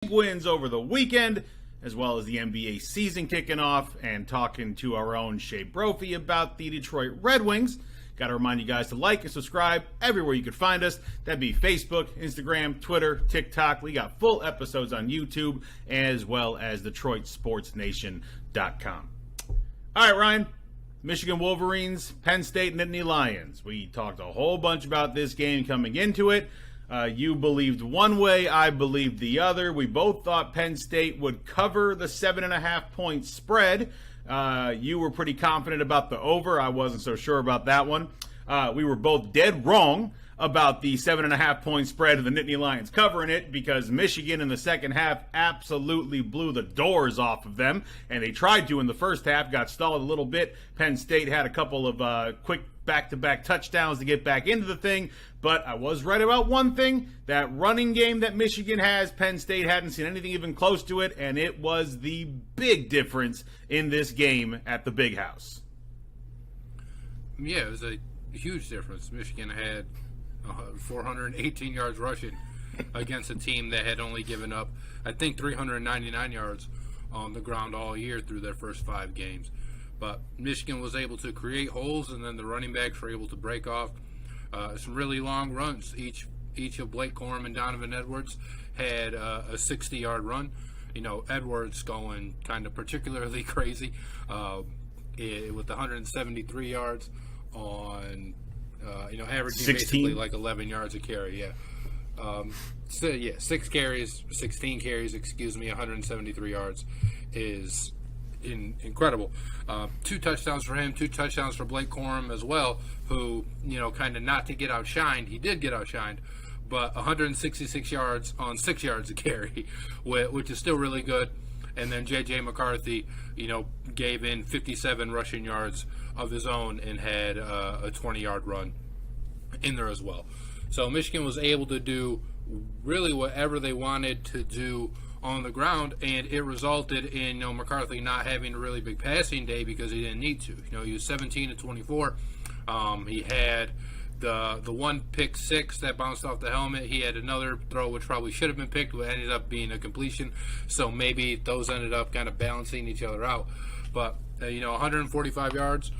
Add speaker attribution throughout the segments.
Speaker 1: wins over the weekend, as well as the NBA season kicking off, and talking to our own Shae Brophy about the Detroit Red Wings. Got to remind you guys to like and subscribe everywhere you can find us. That'd be Facebook, Instagram, Twitter, TikTok. We got full episodes on YouTube, as well as DetroitSportsNation.com. All right, Ryan. Michigan Wolverines, Penn State, Nittany Lions. We talked a whole bunch about this game coming into it. You believed one way, I believed the other. We both thought Penn State would cover the 7.5-point spread. You were pretty confident about the over. I wasn't so sure about that one. We were both dead wrong about the 7.5-point spread of the Nittany Lions covering it, because Michigan in the second half absolutely blew the doors off of them, and they tried to in the first half, got stalled a little bit. Penn State had a couple of quick back-to-back touchdowns to get back into the thing, but I was right about one thing. That running game that Michigan has, Penn State hadn't seen anything even close to it, and it was the big difference in this game at the Big House.
Speaker 2: Yeah, it was a huge difference. Michigan had 418 yards rushing against a team that had only given up, I think, 399 yards on the ground all year through their first 5 games. But Michigan was able to create holes, and then the running backs were able to break off some really long runs. Each of Blake Corum and Donovan Edwards had a 60-yard run. You know, Edwards going kind of particularly crazy with 173 yards on averaging 16. Basically like 11 yards a carry. Yeah. 6 carries, 16 carries, 173 yards is incredible. 2 touchdowns for him, 2 touchdowns for Blake Corum as well, who, kind of not to get outshined. He did get outshined, but 166 yards on 6 yards a carry, which is still really good. And then J.J. McCarthy, gave in 57 rushing yards of his own and had a 20-yard run in there as well. So Michigan was able to do really whatever they wanted to do on the ground, and it resulted in McCarthy not having a really big passing day because he didn't need to. He was 17 to 24. He had the one pick 6 that bounced off the helmet. He had another throw which probably should have been picked, but ended up being a completion. So maybe those ended up kind of balancing each other out. But 145 yards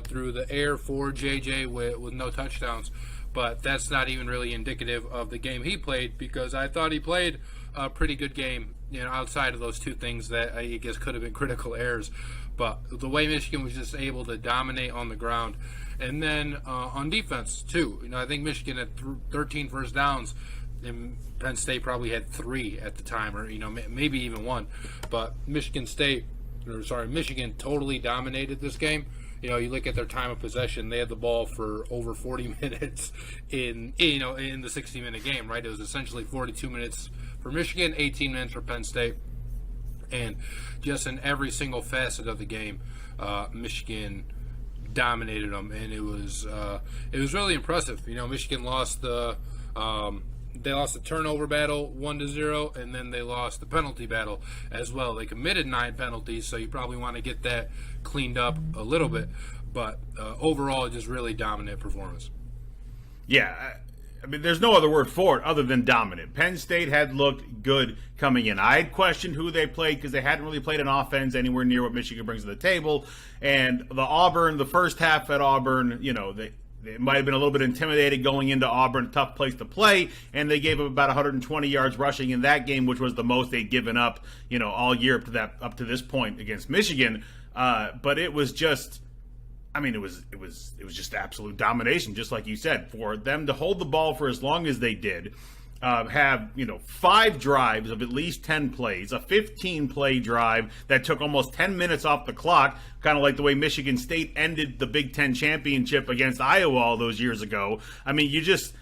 Speaker 2: through the air for JJ with no touchdowns. But that's not even really indicative of the game he played, because I thought he played a pretty good game, outside of those 2 things that I guess could have been critical errors. But the way Michigan was just able to dominate on the ground. And then on defense, too. I think Michigan had 13 first downs, and Penn State probably had 3 at the time, or, maybe even 1. But Michigan totally dominated this game. You look at their time of possession, they had the ball for over 40 minutes in the 60-minute game, right? It was essentially 42 minutes for Michigan, 18 minutes for Penn State. And just in every single facet of the game, Michigan dominated them, and it was really impressive. Michigan lost the turnover battle 1-0, and then they lost the penalty battle as well. They committed 9 penalties, so you probably want to get that cleaned up a little bit. But overall, just really dominant performance.
Speaker 1: Yeah, I mean, there's no other word for it other than dominant. Penn State had looked good coming in. I had questioned who they played because they hadn't really played an offense anywhere near what Michigan brings to the table. And the first half at Auburn, it might have been a little bit intimidated going into Auburn, a tough place to play, and they gave up about 120 yards rushing in that game, which was the most they'd given up, all year up to this point against Michigan. But it was just, it was just absolute domination, just like you said. For them to hold the ball for as long as they did, have 5 drives of at least 10 plays, a 15-play drive that took almost 10 minutes off the clock, kind of like the way Michigan State ended the Big Ten championship against Iowa all those years ago. I mean, you just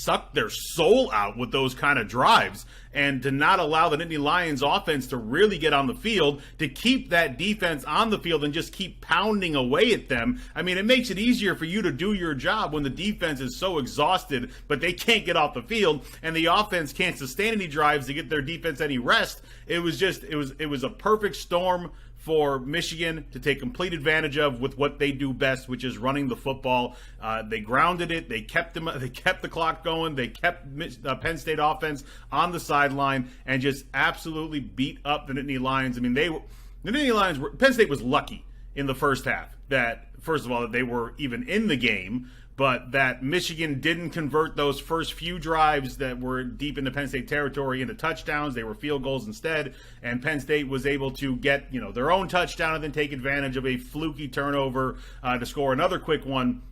Speaker 1: sucked their soul out with those kind of drives, and to not allow the Nittany Lions offense to really get on the field, to keep that defense on the field and just keep pounding away at them. I mean, it makes it easier for you to do your job when the defense is so exhausted, but they can't get off the field, and the offense can't sustain any drives to get their defense any rest. It was a perfect storm for Michigan to take complete advantage of with what they do best, which is running the football. They grounded it. They kept the clock going. They kept Penn State offense on the sideline and just absolutely beat up the Nittany Lions. I mean, the Nittany Lions Penn State was lucky in the first half that, first of all, that they were even in the game, but that Michigan didn't convert those first few drives that were deep into Penn State territory into touchdowns. They were field goals instead, and Penn State was able to get their own touchdown and then take advantage of a fluky turnover to score another quick one.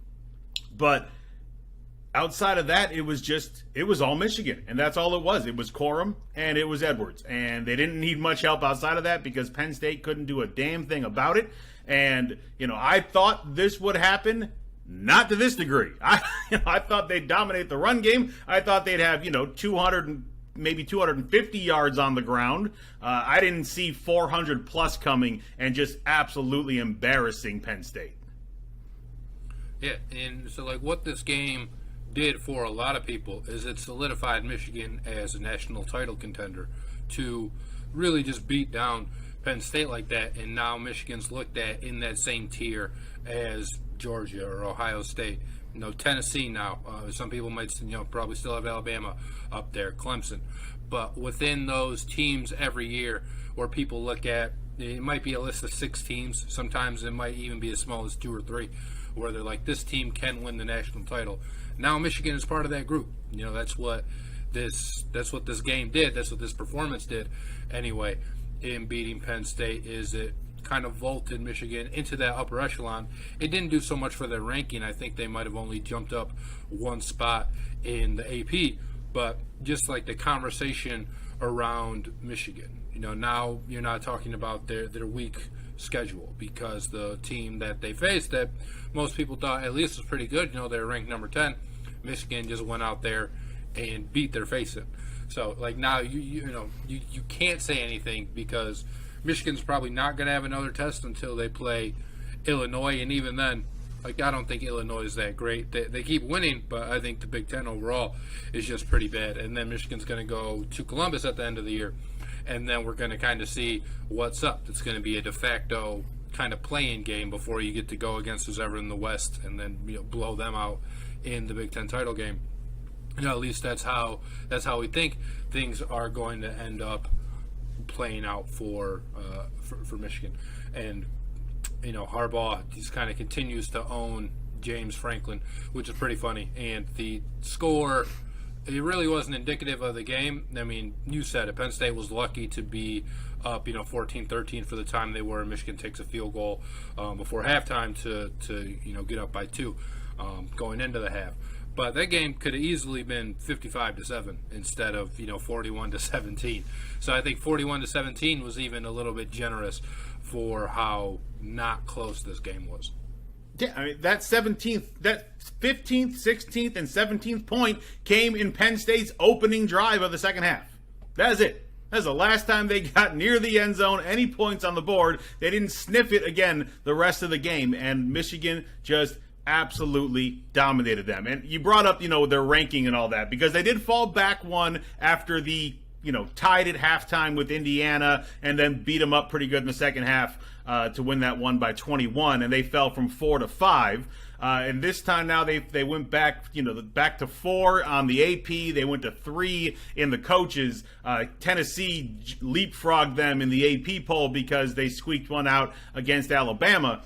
Speaker 1: But outside of that, it was all Michigan, and that's all it was. It was Corum and it was Edwards, and they didn't need much help outside of that because Penn State couldn't do a damn thing about it. And I thought this would happen. Not to this degree. I thought they'd dominate the run game. I thought they'd have 200, maybe 250 yards on the ground. I didn't see 400 plus coming and just absolutely embarrassing Penn State.
Speaker 2: Yeah, and so what this game did for a lot of people is it solidified Michigan as a national title contender to really just beat down Penn State like that, and now Michigan's looked at in that same tier as Georgia or Ohio State, Tennessee now. Some people might, probably still have Alabama up there, Clemson. But within those teams every year where people look at, it might be a list of 6 teams. Sometimes it might even be as small as 2 or 3, where they're like, this team can win the national title. Now Michigan is part of that group. That's what this game did. That's what this performance did. Anyway, in beating Penn State, is it kind of vaulted Michigan into that upper echelon. It didn't do so much for their ranking. I think they might have only jumped up 1 spot in the AP, but just the conversation around Michigan, now you're not talking about their weak schedule, because the team that they faced that most people thought at least was pretty good, they were ranked number 10, Michigan just went out there and beat their face in. So now you can't say anything, because Michigan's probably not going to have another test until they play Illinois, and even then, I don't think Illinois is that great. They keep winning, but I think the Big Ten overall is just pretty bad. And then Michigan's going to go to Columbus at the end of the year, and then we're going to kind of see what's up. It's going to be a de facto kind of playing game before you get to go against who's ever in the West, and then blow them out in the Big Ten title game. At least that's how we think things are going to end up playing out for Michigan. And Harbaugh just kind of continues to own James Franklin, which is pretty funny. And the score, it really wasn't indicative of the game. I mean, you said it, Penn State was lucky to be up 14-13 for the time they were. Michigan takes a field goal before halftime to get up by 2 going into the half. But that game could have easily been 55-7 instead of 41-17. So I think 41-17 was even a little bit generous for how not close this game was.
Speaker 1: Yeah, I mean, that 15th, 16th, and 17th point came in Penn State's opening drive of the second half. That's it. That's the last time they got near the end zone, any points on the board. They didn't sniff it again the rest of the game, and Michigan just absolutely dominated them. And you brought up, their ranking and all that, because they did fall back one after the, tied at halftime with Indiana and then beat them up pretty good in the second half to win that one by 21, and they fell from 4 to 5. And this time now they went back, back to 4 on the AP. They went to 3 in the coaches. Tennessee leapfrogged them in the AP poll because they squeaked one out against Alabama.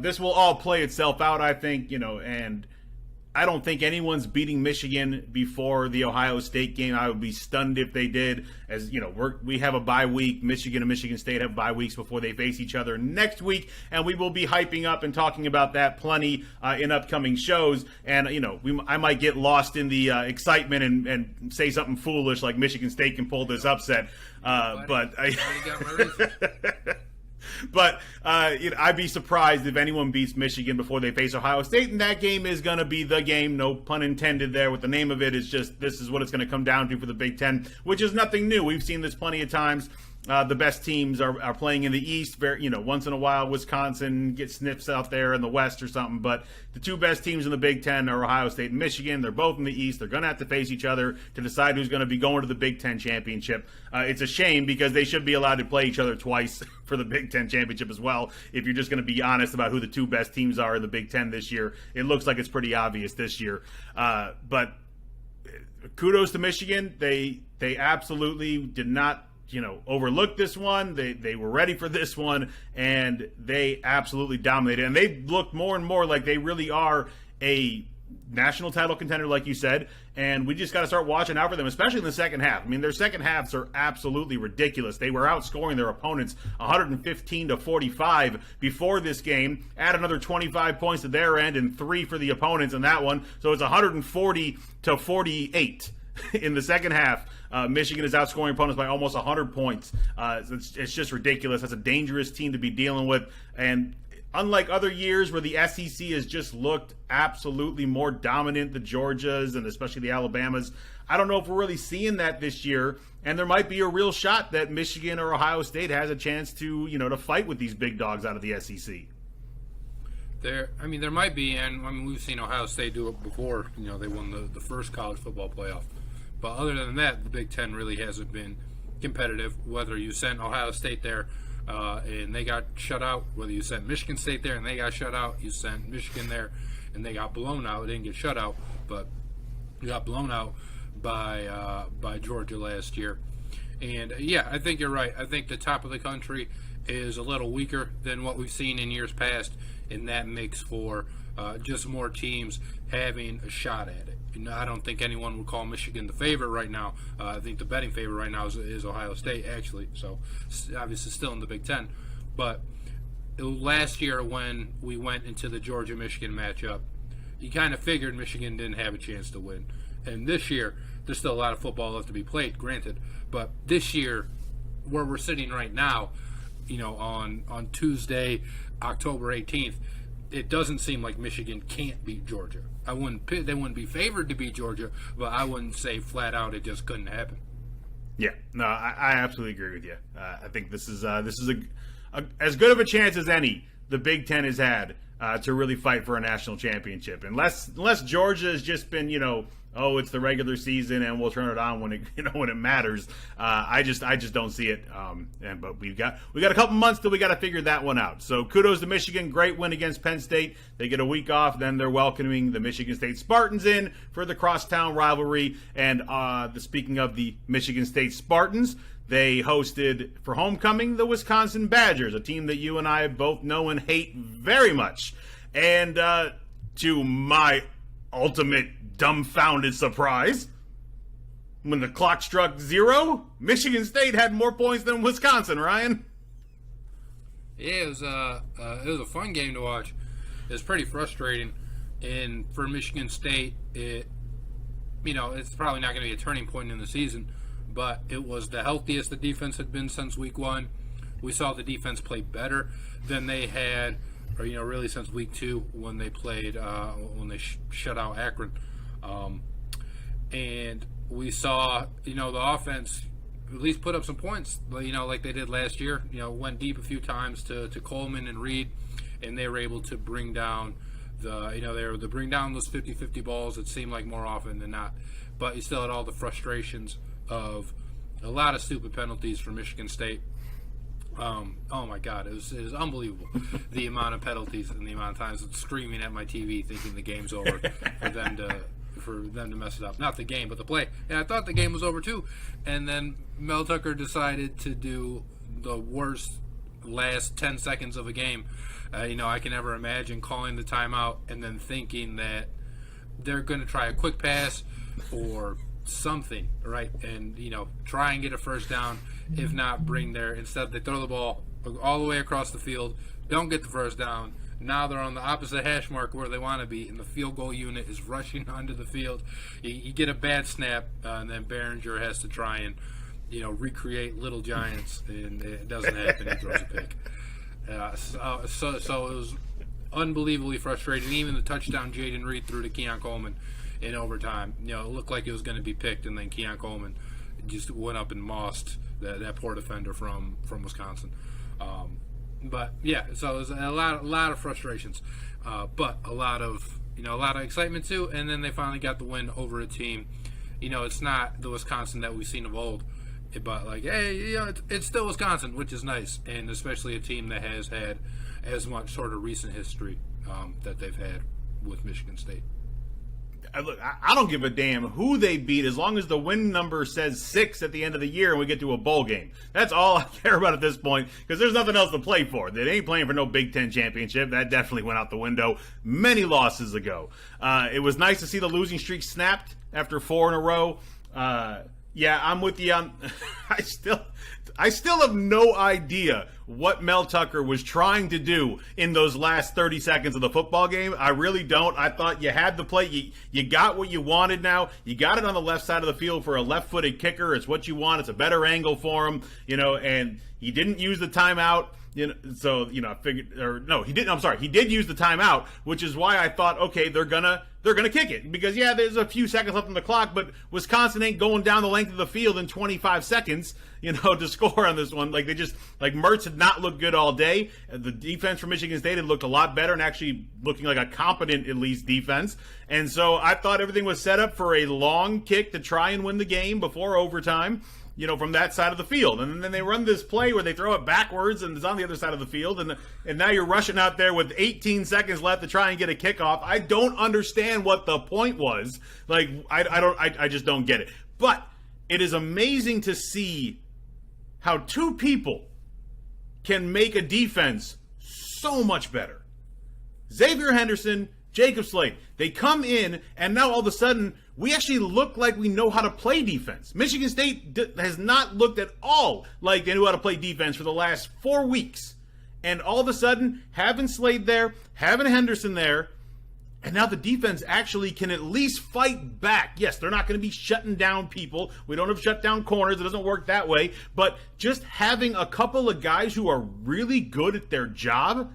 Speaker 1: This will all play itself out, I think, and I don't think anyone's beating Michigan before the Ohio State game. I would be stunned if they did. As we have a bye week. Michigan and Michigan State have bye weeks before they face each other next week, and we will be hyping up and talking about that plenty in upcoming shows. And I might get lost in the excitement and say something foolish like Michigan State can pull this upset. But I got my reason. But I'd be surprised if anyone beats Michigan before they face Ohio State, and that game is going to be the game, no pun intended there with the name of it. It's just this is what it's going to come down to for the Big Ten, which is nothing new. We've seen this plenty of times. the best teams are playing in the East. Once in a while, Wisconsin gets sniffs out there in the West or something. But the two best teams in the Big Ten are Ohio State and Michigan. They're both in the East. They're going to have to face each other to decide who's going to be going to the Big Ten championship. It's a shame because they should be allowed to play each other twice for the Big Ten championship as well. If you're just going to be honest about who the two best teams are in the Big Ten this year, it looks like it's pretty obvious this year. But kudos to Michigan. They absolutely did not overlook this one. They were ready for this one, and they absolutely dominated. And they looked more and more like they really are a national title contender, like you said. And we just got to start watching out for them, especially in the second half. I mean, their second halves are absolutely ridiculous. They were outscoring their opponents 115-45 before this game. Add another 25 points to their end and 3 for the opponents in that one. So it's 140-48 in the second half. Michigan is outscoring opponents by almost 100 points. It's just ridiculous. That's a dangerous team to be dealing with. And unlike other years where the SEC has just looked absolutely more dominant, the Georgias and especially the Alabamas, I don't know if we're really seeing that this year. And there might be a real shot that Michigan or Ohio State has a chance to, to fight with these big dogs out of the SEC.
Speaker 2: There might be, and we've seen Ohio State do it before. They won the first college football playoff. But other than that, the Big Ten really hasn't been competitive. Whether you sent Ohio State there and they got shut out, whether you sent Michigan State there and they got shut out, you sent Michigan there and they got blown out. They didn't get shut out, but you got blown out by Georgia last year. And yeah, I think you're right. I think the top of the country is a little weaker than what we've seen in years past, and that makes for just more teams having a shot at it. I don't think anyone would call Michigan the favorite right now. I think the betting favorite right now is Ohio State, actually. So obviously still in the Big Ten. But last year when we went into the Georgia-Michigan matchup, you kind of figured Michigan didn't have a chance to win. And this year, there's still a lot of football left to be played, granted. But this year, where we're sitting right now, on Tuesday, October 18th, it doesn't seem like Michigan can't beat Georgia. They wouldn't be favored to beat Georgia, but I wouldn't say flat out it just couldn't happen.
Speaker 1: Yeah, no, I absolutely agree with you. I think this is as good of a chance as any the Big Ten has had to really fight for a national championship. Unless Georgia has just been, it's the regular season and we'll turn it on when it matters. I just don't see it. But we got a couple months till we got to figure that one out. So kudos to Michigan, great win against Penn State. They get a week off, then they're welcoming the Michigan State Spartans in for the crosstown rivalry. And speaking of the Michigan State Spartans, they hosted for homecoming the Wisconsin Badgers, a team that you and I both know and hate very much. And to my ultimate dumbfounded surprise, when the clock struck 0, Michigan State had more points than Wisconsin. Ryan?
Speaker 2: Yeah, it was a fun game to watch. It was pretty frustrating, and for Michigan State, it's probably not going to be a turning point in the season, but it was the healthiest the defense had been since week 1. We saw the defense play better than they had, really since week 2 when they played when they shut out Akron. And we saw, the offense at least put up some points, like they did last year. Went deep a few times to Coleman and Reed, and they were able to bring down they were able to bring down those 50-50 balls. It seemed like more often than not. But you still had all the frustrations of a lot of stupid penalties for Michigan State. Oh my God, it was unbelievable. The amount of penalties and the amount of times I'm screaming at my TV thinking the game's over for them to mess it up. Not the game, but the play. And I thought the game was over too. And then Mel Tucker decided to do the worst last 10 seconds of a game. I can never imagine calling the timeout and then thinking that they're going to try a quick pass or something, right? And, try and get a first down. If not, instead they throw the ball all the way across the field, don't get the first down. Now they're on the opposite hash mark where they want to be, and the field goal unit is rushing onto the field. You get a bad snap, and then Behringer has to try and, recreate Little Giants, and it doesn't happen. He throws a pick. So it was unbelievably frustrating. Even the touchdown Jaden Reed threw to Keon Coleman in overtime, it looked like it was going to be picked, and then Keon Coleman, just went up and mossed that poor defender from Wisconsin. But yeah, so there's a lot of frustrations, but a lot of excitement too. And then they finally got the win over a team. It's not the Wisconsin that we've seen of old, but like, hey, it's still Wisconsin, which is nice, and especially a team that has had as much sort of recent history that they've had with Michigan State.
Speaker 1: Look, I don't give a damn who they beat as long as the win number says 6 at the end of the year and we get to a bowl game. That's all I care about at this point, because there's nothing else to play for. They ain't playing for no Big Ten championship. That definitely went out the window many losses ago. It was nice to see the losing streak snapped after 4 in a row. Yeah, I'm with you on. I still have no idea what Mel Tucker was trying to do in those last 30 seconds of the football game. I really don't. I thought you had the play. You got what you wanted now. You got it on the left side of the field for a left-footed kicker. It's what you want. It's a better angle for him, and he didn't use the timeout. I figured, or no, he didn't. I'm sorry, he did use the timeout, which is why I thought, okay, they're gonna kick it, because yeah, there's a few seconds left on the clock, but Wisconsin ain't going down the length of the field in 25 seconds, to score on this one. Like Mertz had not looked good all day. The defense for Michigan State had looked a lot better and actually looking like a competent, at least, defense. And so I thought everything was set up for a long kick to try and win the game before overtime. From that side of the field. And then they run this play where they throw it backwards and it's on the other side of the field. And now you're rushing out there with 18 seconds left to try and get a kickoff. I don't understand what the point was. Like, I just don't get it. But it is amazing to see how two people can make a defense so much better. Xavier Henderson, Jacob Slade. They come in, and now all of a sudden, we actually look like we know how to play defense. Michigan State has not looked at all like they knew how to play defense for the last 4 weeks. And all of a sudden, having Slade there, having Henderson there, and now the defense actually can at least fight back. Yes, they're not going to be shutting down people. We don't have shut down corners. It doesn't work that way. But just having a couple of guys who are really good at their job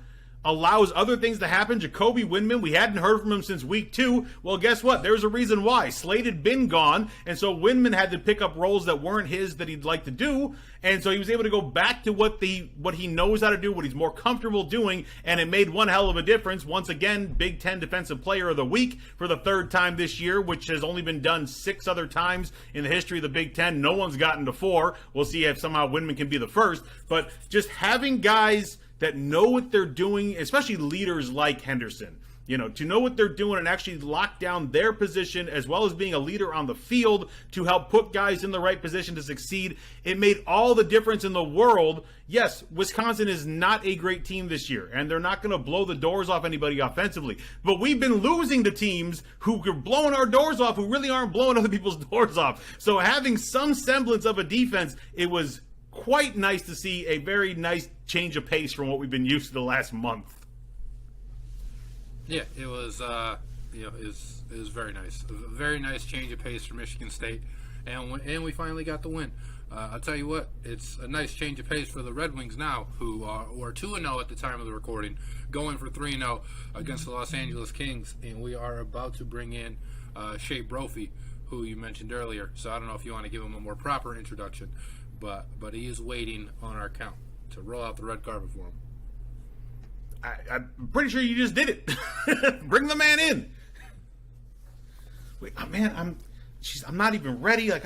Speaker 1: allows other things to happen. Jacoby Windman, we hadn't heard from him since week 2. Well, guess what? There's a reason why. Slade had been gone, and so Windman had to pick up roles that weren't his that he'd like to do, and so he was able to go back to what he knows how to do, what he's more comfortable doing, and it made one hell of a difference. Once again, Big Ten Defensive Player of the Week for the 3rd time this year, which has only been done 6 other times in the history of the Big Ten. No one's gotten to 4. We'll see if somehow Windman can be the first, but just having guys that know what they're doing, especially leaders like Henderson, to know what they're doing and actually lock down their position, as well as being a leader on the field to help put guys in the right position to succeed. It made all the difference in the world. Yes, Wisconsin is not a great team this year, and they're not going to blow the doors off anybody offensively. But we've been losing to teams who are blowing our doors off, who really aren't blowing other people's doors off. So having some semblance of a defense, it was quite nice to see a very nice change of pace from what we've been used to the last month.
Speaker 2: Yeah, it was it was very nice. A very nice change of pace for Michigan State, and we finally got the win. I'll tell you what, it's a nice change of pace for the Red Wings now, who are 2-0 at the time of the recording, going for 3-0 against the Los Angeles Kings, and we are about to bring in Shae Brophy, who you mentioned earlier. So I don't know if you want to give him a more proper introduction, but he is waiting on our count to roll out the red carpet for him.
Speaker 1: I'm pretty sure you just did it. Bring the man in. Wait, I'm not even ready. Damn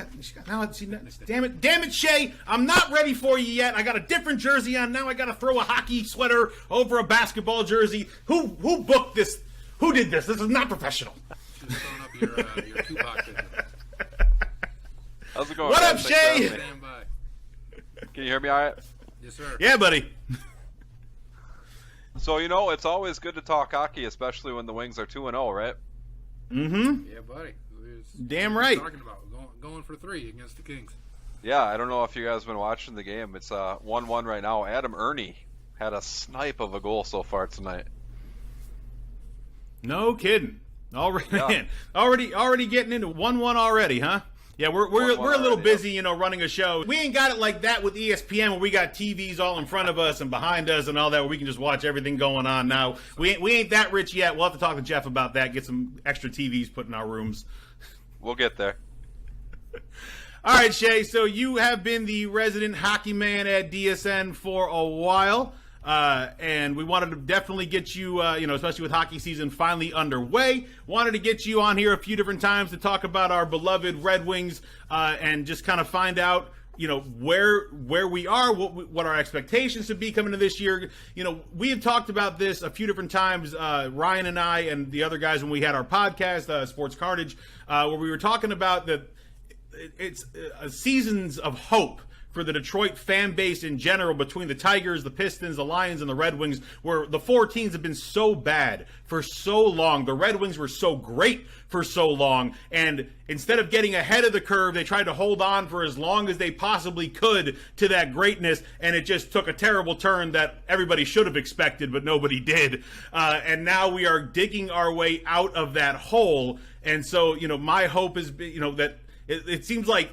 Speaker 1: it, Shae, I'm not ready for you yet. I got a different jersey on now. I got to throw a hockey sweater over a basketball jersey. Who booked this? Who did this? This is not professional.
Speaker 2: Just throwing up your Tupac vision.
Speaker 3: How's it going?
Speaker 1: What up, Shae?
Speaker 2: Stand by.
Speaker 3: Can you hear me all right?
Speaker 2: Yes, sir.
Speaker 1: Yeah, buddy.
Speaker 3: So, it's always good to talk hockey, especially when the Wings are 2-0, right?
Speaker 1: Mm-hmm.
Speaker 2: Yeah, buddy.
Speaker 1: Damn right.
Speaker 2: Talking about going for 3 against the Kings.
Speaker 3: Yeah, I don't know if you guys have been watching the game. It's 1-1 right now. Adam Ernie had a snipe of a goal so far tonight.
Speaker 1: No kidding. Already,
Speaker 3: Yeah.
Speaker 1: already getting into 1-1 already, huh? Yeah, we're a little
Speaker 3: already,
Speaker 1: busy, running a show. We ain't got it like that with ESPN, where we got TVs all in front of us and behind us and all that, where we can just watch everything going on now. We ain't that rich yet. We'll have to talk to Jeff about that, get some extra TVs put in our rooms.
Speaker 3: We'll get there.
Speaker 1: All right, Shae. So you have been the resident hockey man at DSN for a while. And we wanted to definitely get you, especially with hockey season finally underway, wanted to get you on here a few different times to talk about our beloved Red Wings and just kind of find out, where we are, what our expectations should be coming into this year. We had talked about this a few different times, Ryan and I and the other guys when we had our podcast, Sports Carnage, where we were talking about that it's seasons of hope for the Detroit fan base in general, between the Tigers, the Pistons, the Lions, and the Red Wings, where the four teams have been so bad for so long. The Red Wings were so great for so long, and instead of getting ahead of the curve, they tried to hold on for as long as they possibly could to that greatness, and it just took a terrible turn that everybody should have expected, but nobody did. And now we are digging our way out of that hole, and so, my hope is, that it seems like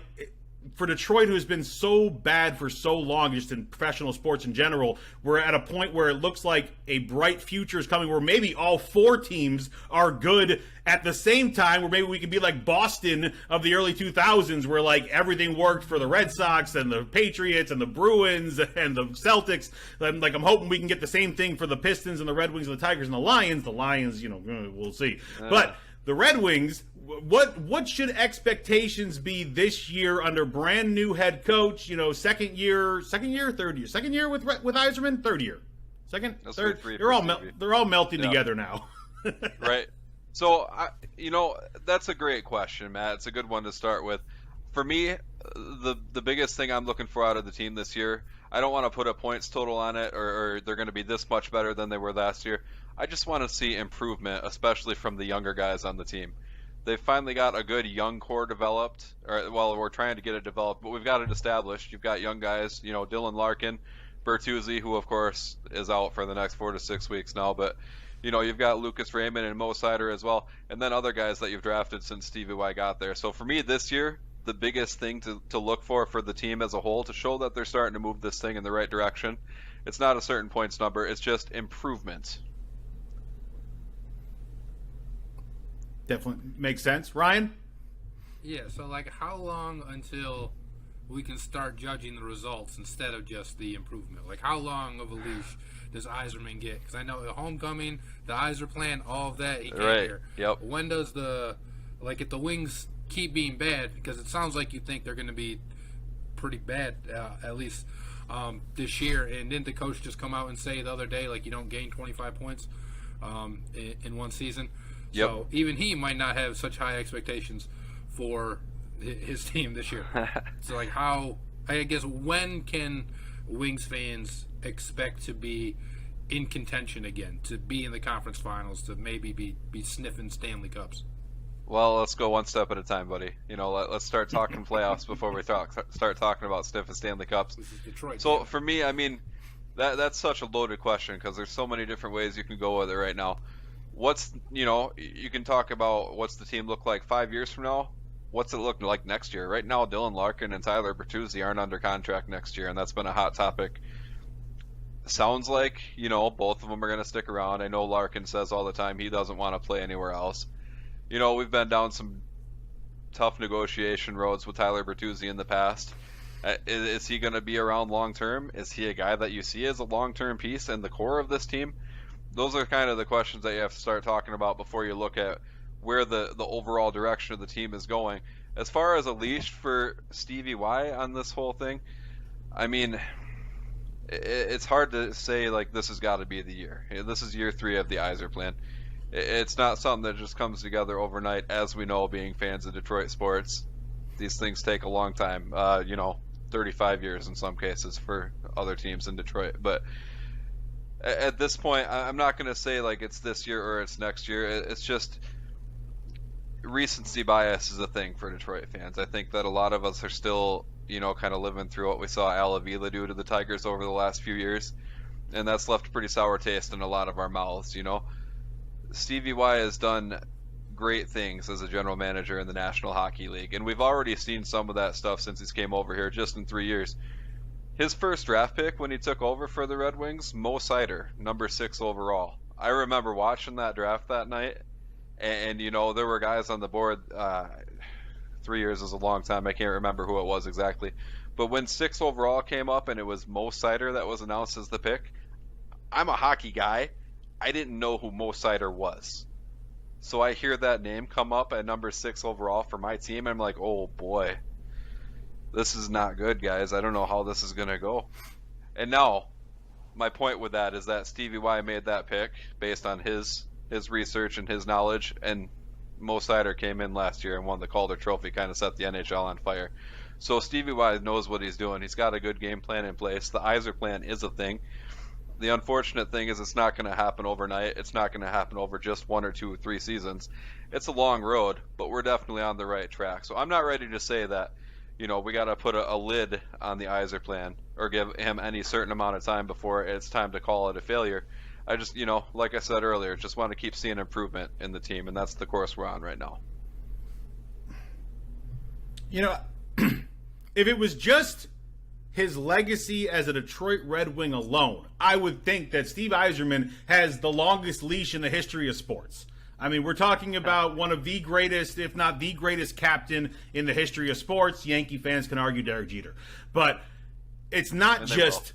Speaker 1: for Detroit, who has been so bad for so long, just in professional sports in general, we're at a point where it looks like a bright future is coming, where maybe all four teams are good at the same time, where maybe we could be like Boston of the early 2000s, where like everything worked for the Red Sox and the Patriots and the Bruins and the Celtics. And like, I'm hoping we can get the same thing for the Pistons and the Red Wings and the Tigers and the Lions. The Lions, we'll see. But the Red Wings, what should expectations be this year under brand new head coach? Second year, third year, second year with Yzerman, third year, second, third. They're all melting together now.
Speaker 3: Right. So that's a great question, Matt. It's a good one to start with. For me, the biggest thing I'm looking for out of the team this year, I don't want to put a points total on it, or they're going to be this much better than they were last year. I just want to see improvement, especially from the younger guys on the team. They've finally got a good young core developed, we're trying to get it developed, but we've got it established. You've got young guys, Dylan Larkin, Bertuzzi, who of course is out for the next 4 to 6 weeks now, but you've got Lucas Raymond and Mo Sider as well, and then other guys that you've drafted since Stevie Y got there. So for me this year, the biggest thing to look for the team as a whole, to show that they're starting to move this thing in the right direction, it's not a certain points number, it's just improvement.
Speaker 1: Definitely makes sense. Ryan?
Speaker 2: Yeah, so how long until we can start judging the results instead of just the improvement? How long of a leash does Yzerman get? Because I know the homecoming, the Yzer plan, all of that, he can't hear.
Speaker 3: Yep.
Speaker 2: When does if the Wings keep being bad, because it sounds like you think they're going to be pretty bad, at least this year, and didn't the coach just come out and say the other day, you don't gain 25 points in one season?
Speaker 3: Yep.
Speaker 2: So even he might not have such high expectations for his team this year. So when can Wings fans expect to be in contention again, to be in the conference finals, to maybe be sniffing Stanley Cups?
Speaker 3: Well, let's go one step at a time, buddy. Let's start talking playoffs before we start talking about sniffing Stanley Cups.
Speaker 2: This is Detroit.
Speaker 3: So for me, that's such a loaded question, because there's so many different ways you can go with it right now. You can talk about what's the team look like 5 years from now. What's it look like next year? Right now, Dylan Larkin and Tyler Bertuzzi aren't under contract next year, and that's been a hot topic. Sounds like, both of them are going to stick around. I know Larkin says all the time he doesn't want to play anywhere else. We've been down some tough negotiation roads with Tyler Bertuzzi in the past. Is he going to be around long term? Is he a guy that you see as a long-term piece in the core of this team? Those are kind of the questions that you have to start talking about before you look at where the overall direction of the team is going. As far as a leash for Stevie Y on this whole thing, it's hard to say this has got to be the year. This is year 3 of the Yzer plan. It's not something that just comes together overnight, as we know, being fans of Detroit sports. These things take a long time, 35 years in some cases for other teams in Detroit. But at this point, I'm not going to say it's this year or it's next year. It's just recency bias is a thing for Detroit fans. I think that a lot of us are still, kind of living through what we saw Al Avila do to the Tigers over the last few years, and that's left a pretty sour taste in a lot of our mouths. Stevie Y has done great things as a general manager in the National Hockey League, and we've already seen some of that stuff since he's came over here just in 3 years. His first draft pick when he took over for the Red Wings, Mo Sider, number 6 overall. I remember watching that draft that night, and there were guys on the board. 3 years is a long time. I can't remember who it was exactly. But when 6 overall came up and it was Mo Sider that was announced as the pick, I'm a hockey guy. I didn't know who Mo Sider was. So I hear that name come up at number 6 overall for my team. And I'm like, oh boy, this is not good, guys. I don't know how this is going to go. And now, my point with that is that Stevie Y made that pick based on his research and his knowledge, and Mo Sider came in last year and won the Calder Trophy, kind of set the NHL on fire. So Stevie Y knows what he's doing. He's got a good game plan in place. The Yzer plan is a thing. The unfortunate thing is it's not going to happen overnight. It's not going to happen over just 1 or 2 or 3 seasons. It's a long road, but we're definitely on the right track. So I'm not ready to say that, we got to put a lid on the Yzer plan or give him any certain amount of time before it's time to call it a failure. I just, like I said earlier, just want to keep seeing improvement in the team, and that's the course we're on right now.
Speaker 1: If it was just his legacy as a Detroit Red Wing alone, I would think that Steve Yzerman has the longest leash in the history of sports. I mean, we're talking about one of the greatest, if not the greatest captain in the history of sports. Yankee fans can argue Derek Jeter. But it's not just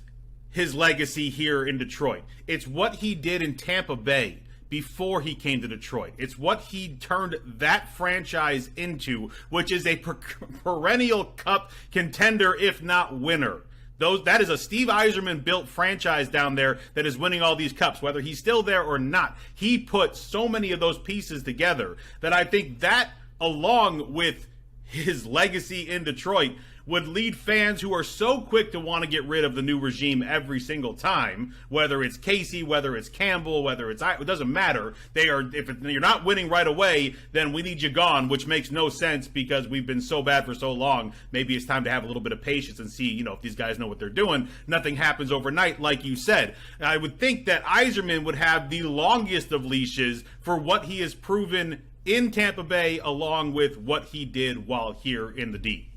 Speaker 1: his legacy here in Detroit. It's what he did in Tampa Bay before he came to Detroit. It's what he turned that franchise into, which is a perennial cup contender, if not winner. That is a Steve Yzerman built franchise down there that is winning all these cups, whether he's still there or not. He put so many of those pieces together that I think that, along with his legacy in Detroit, would lead fans who are so quick to want to get rid of the new regime every single time, whether it's Casey, whether it's Campbell, it doesn't matter. If you're not winning right away, then we need you gone, which makes no sense because we've been so bad for so long. Maybe it's time to have a little bit of patience and see, if these guys know what they're doing. Nothing happens overnight, like you said. I would think that Yzerman would have the longest of leashes for what he has proven in Tampa Bay, along with what he did while here in the D.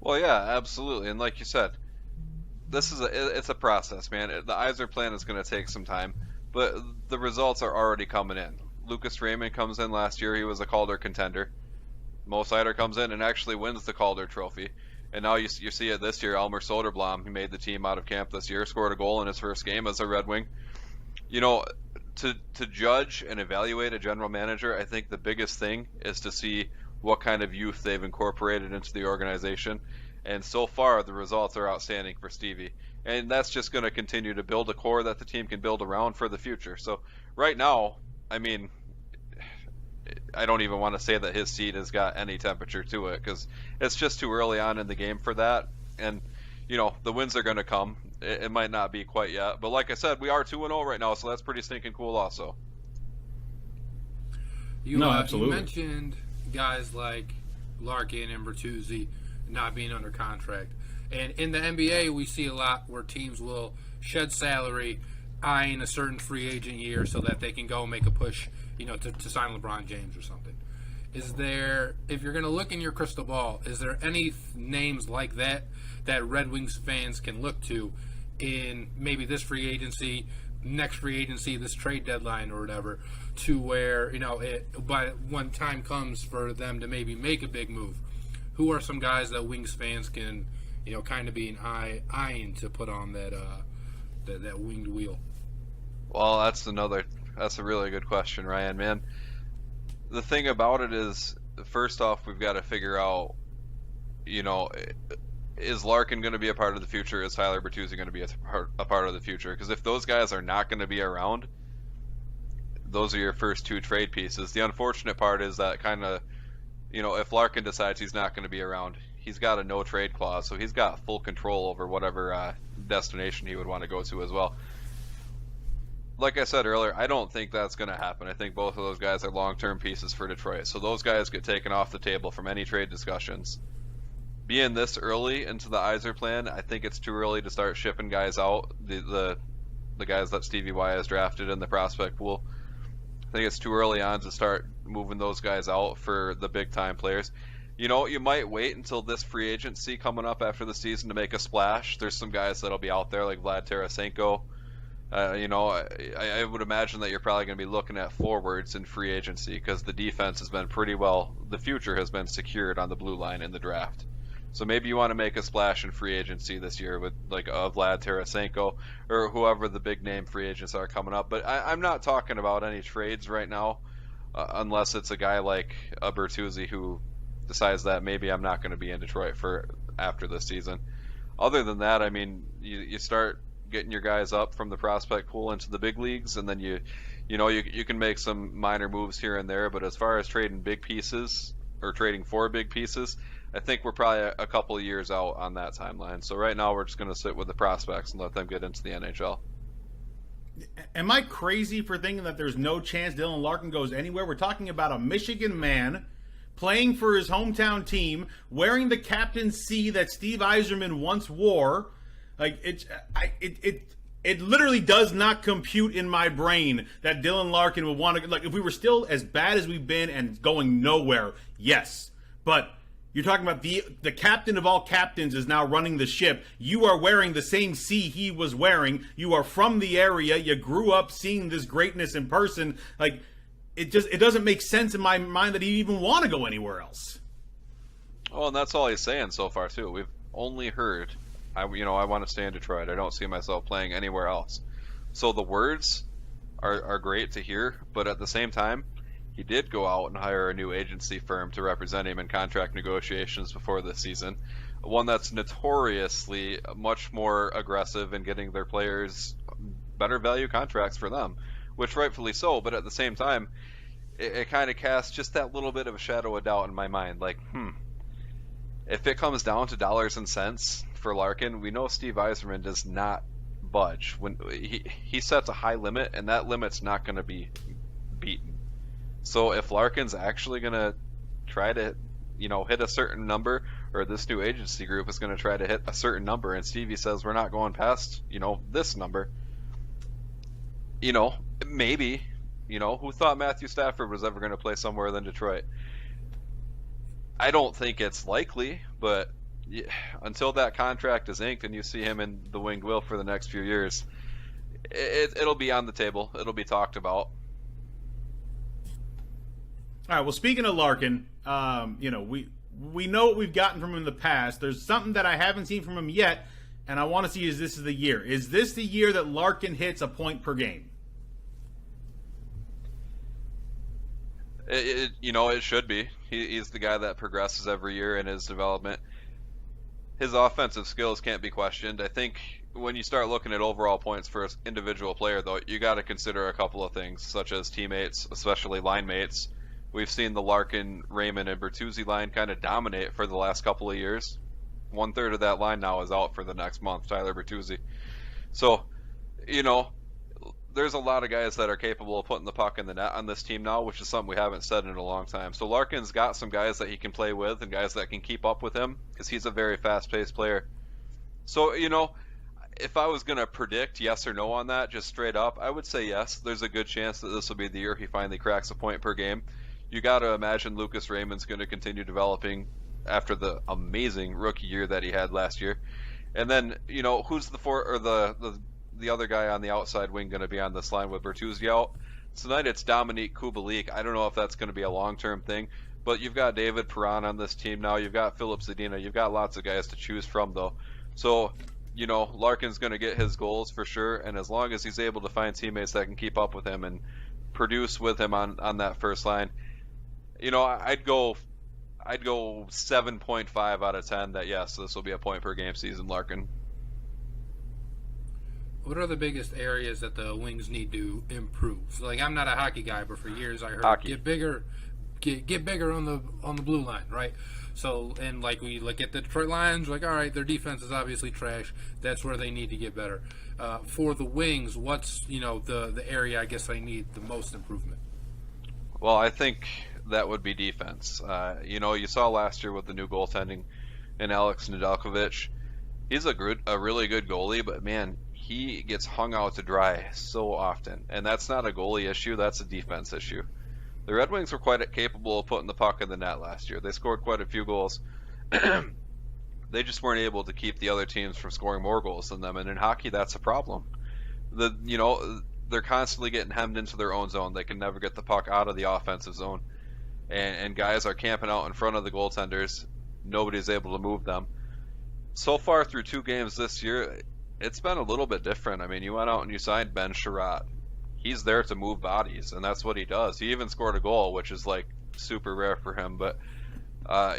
Speaker 3: Well, yeah, absolutely. And like you said, it's a process, man. The Yzer plan is going to take some time, but the results are already coming in. Lucas Raymond comes in last year. He was a Calder contender. Mo Sider comes in and actually wins the Calder Trophy. And now you see it this year. Elmer Soderblom, who made the team out of camp this year, scored a goal in his first game as a Red Wing. To judge and evaluate a general manager, I think the biggest thing is to see what kind of youth they've incorporated into the organization. And so far, the results are outstanding for Stevie. And that's just going to continue to build a core that the team can build around for the future. So right now, I mean, I don't even want to say that his seat has got any temperature to it because it's just too early on in the game for that. And, the wins are going to come. It might not be quite yet. But like I said, we are 2-0 right now, so that's pretty stinking cool also.
Speaker 1: Absolutely.
Speaker 2: You mentioned guys like Larkin and Bertuzzi not being under contract. And in the NBA, we see a lot where teams will shed salary, eyeing a certain free agent year so that they can go make a push, to sign LeBron James or something. Is there, if you're going to look in your crystal ball, is there any names like that Red Wings fans can look to in maybe this free agency, next free agency, this trade deadline or whatever, to where, by when time comes for them to maybe make a big move, who are some guys that Wings fans can, kind of be an eyeing to put on that winged wheel?
Speaker 3: Well, that's a really good question, Ryan, man. The thing about it is, first off, we've got to figure out, is Larkin going to be a part of the future? Is Tyler Bertuzzi going to be a part of the future? Because if those guys are not going to be around, those are your first 2 trade pieces. The unfortunate part is that kind of, if Larkin decides he's not going to be around, he's got a no trade clause, so he's got full control over whatever destination he would want to go to as well. Like I said earlier, I don't think that's going to happen. I think both of those guys are long-term pieces for Detroit, so those guys get taken off the table from any trade discussions. Being this early into the Yzer plan, I think it's too early to start shipping guys out, the guys that Stevie Y has drafted in the prospect pool. I think it's too early on to start moving those guys out for the big-time players. You might wait until this free agency coming up after the season to make a splash. There's some guys that'll be out there like Vlad Tarasenko, I would imagine that you're probably going to be looking at forwards in free agency because the defense has been pretty well. The future has been secured on the blue line in the draft. So maybe you want to make a splash in free agency this year with like a Vlad Tarasenko or whoever the big name free agents are coming up. But I'm not talking about any trades right now, unless it's a guy like a Bertuzzi who decides that maybe I'm not going to be in Detroit for after this season. Other than that, I mean, you start getting your guys up from the prospect pool into the big leagues, and then you can make some minor moves here and there. But as far as trading big pieces or trading for big pieces, I think we're probably a couple of years out on that timeline. So right now we're just going to sit with the prospects and let them get into the NHL.
Speaker 1: Am I crazy for thinking that there's no chance Dylan Larkin goes anywhere? We're talking about a Michigan man playing for his hometown team, wearing the captain's C that Steve Yzerman once wore. Like it literally does not compute in my brain that Dylan Larkin would want to. Like, if we were still as bad as we've been and going nowhere, yes, but you're talking about the captain of all captains is now running the ship. You are wearing the same C he was wearing. You are from the area. You grew up seeing this greatness in person. Like, it doesn't make sense in my mind that he'd even want to go anywhere else.
Speaker 3: Well, and that's all he's saying so far too. We've only heard, I want to stay in Detroit. I don't see myself playing anywhere else. So the words are great to hear, but at the same time, he did go out and hire a new agency firm to represent him in contract negotiations before this season. One that's notoriously much more aggressive in getting their players better value contracts for them, which rightfully so, but at the same time, it kind of casts just that little bit of a shadow of doubt in my mind. Like, if it comes down to dollars and cents for Larkin, we know Steve Yzerman does not budge. When he sets a high limit, and that limit's not going to be beaten. So if Larkin's actually going to try to, hit a certain number, or this new agency group is going to try to hit a certain number, and Stevie says we're not going past, this number, maybe, who thought Matthew Stafford was ever going to play somewhere than Detroit? I don't think it's likely, but until that contract is inked and you see him in the winged wheel for the next few years, it'll be on the table. It'll be talked about.
Speaker 1: All right. Well, speaking of Larkin, we know what we've gotten from him in the past. There's something that I haven't seen from him yet, and I want to see is this the year. Is this the year that Larkin hits a point per game?
Speaker 3: It should be. He's the guy that progresses every year in his development. His offensive skills can't be questioned. I think when you start looking at overall points for an individual player, though, you got to consider a couple of things, such as teammates, especially line mates. We've seen the Larkin, Raymond, and Bertuzzi line kind of dominate for the last couple of years. 1/3 of that line now is out for the next month, Tyler Bertuzzi. So, there's a lot of guys that are capable of putting the puck in the net on this team now, which is something we haven't said in a long time. So Larkin's got some guys that he can play with and guys that can keep up with him because he's a very fast-paced player. So, if I was going to predict yes or no on that, just straight up, I would say yes. There's a good chance that this will be the year he finally cracks a point per game. You got to imagine Lucas Raymond's going to continue developing after the amazing rookie year that he had last year. And then, who's the other guy on the outside wing going to be on this line with Bertuzzi out? Tonight it's Dominique Kubalik. I don't know if that's going to be a long-term thing, but you've got David Perron on this team now. You've got Philip Zadina. You've got lots of guys to choose from, though. So, Larkin's going to get his goals for sure, and as long as he's able to find teammates that can keep up with him and produce with him on that first line, I'd go 7.5 out of 10 that yes, this will be a point per game season, Larkin.
Speaker 2: What are the biggest areas that the Wings need to improve? Like, I'm not a hockey guy, but for years I heard get bigger on the blue line, right? So, and like we look at the Detroit Lions, like, all right, their defense is obviously trash. That's where they need to get better. For the Wings, what's the area I guess I need the most improvement?
Speaker 3: Well, I think that would be defense. You saw last year with the new goaltending and Alex Nedeljkovic. He's a really good goalie, but man, he gets hung out to dry so often. And that's not a goalie issue, that's a defense issue. The Red Wings were quite capable of putting the puck in the net last year. They scored quite a few goals. They just weren't able to keep the other teams from scoring more goals than them. And in hockey, that's a problem. They're constantly getting hemmed into their own zone. They can never get the puck out of the offensive zone, and guys are camping out in front of the goaltenders. Nobody's able to move them. So far through 2 games this year, it's been a little bit different. I mean, you went out and you signed Ben Sherratt. He's there to move bodies, and that's what he does. He even scored a goal, which is like super rare for him. But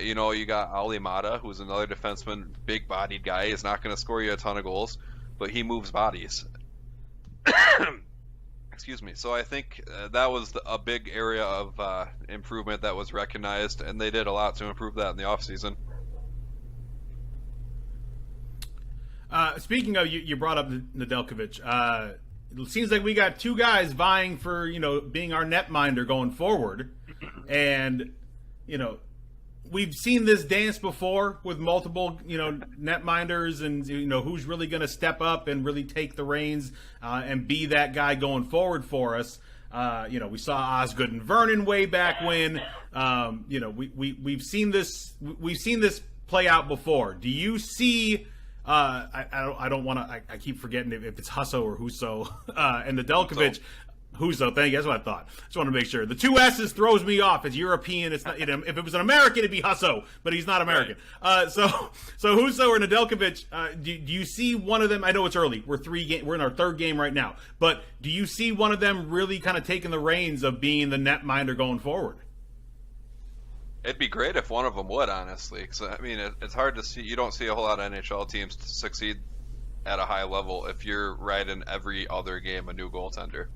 Speaker 3: you got Ali Mata, who's another defenseman, big-bodied guy. He's not going to score you a ton of goals, but he moves bodies. Excuse me. So I think that was a big area of improvement that was recognized, and they did a lot to improve that in the offseason.
Speaker 1: Speaking of, you brought up Nedeljkovic. It seems like we got 2 guys vying for, being our netminder going forward. And, we've seen this dance before with multiple, netminders and, who's really going to step up and really take the reins and be that guy going forward for us. We saw Osgood and Vernon way back when. We've seen this play out before. Do you see? I don't want to. I keep forgetting if it's Husso or Husso and Nedeljkovic. Husso, thank you. That's what I thought. Just want to make sure. The 2 S's throws me off. It's European. It's not. If it was an American, it'd be Husso, but he's not American. Right. So Husso or Nedeljkovic. Do you see one of them? I know it's early. We're in our 3rd game right now. But do you see one of them really kind of taking the reins of being the netminder going forward?
Speaker 3: It'd be great if one of them would, honestly. Because I mean, it's hard to see. You don't see a whole lot of NHL teams succeed at a high level if you're right in every other game a new goaltender.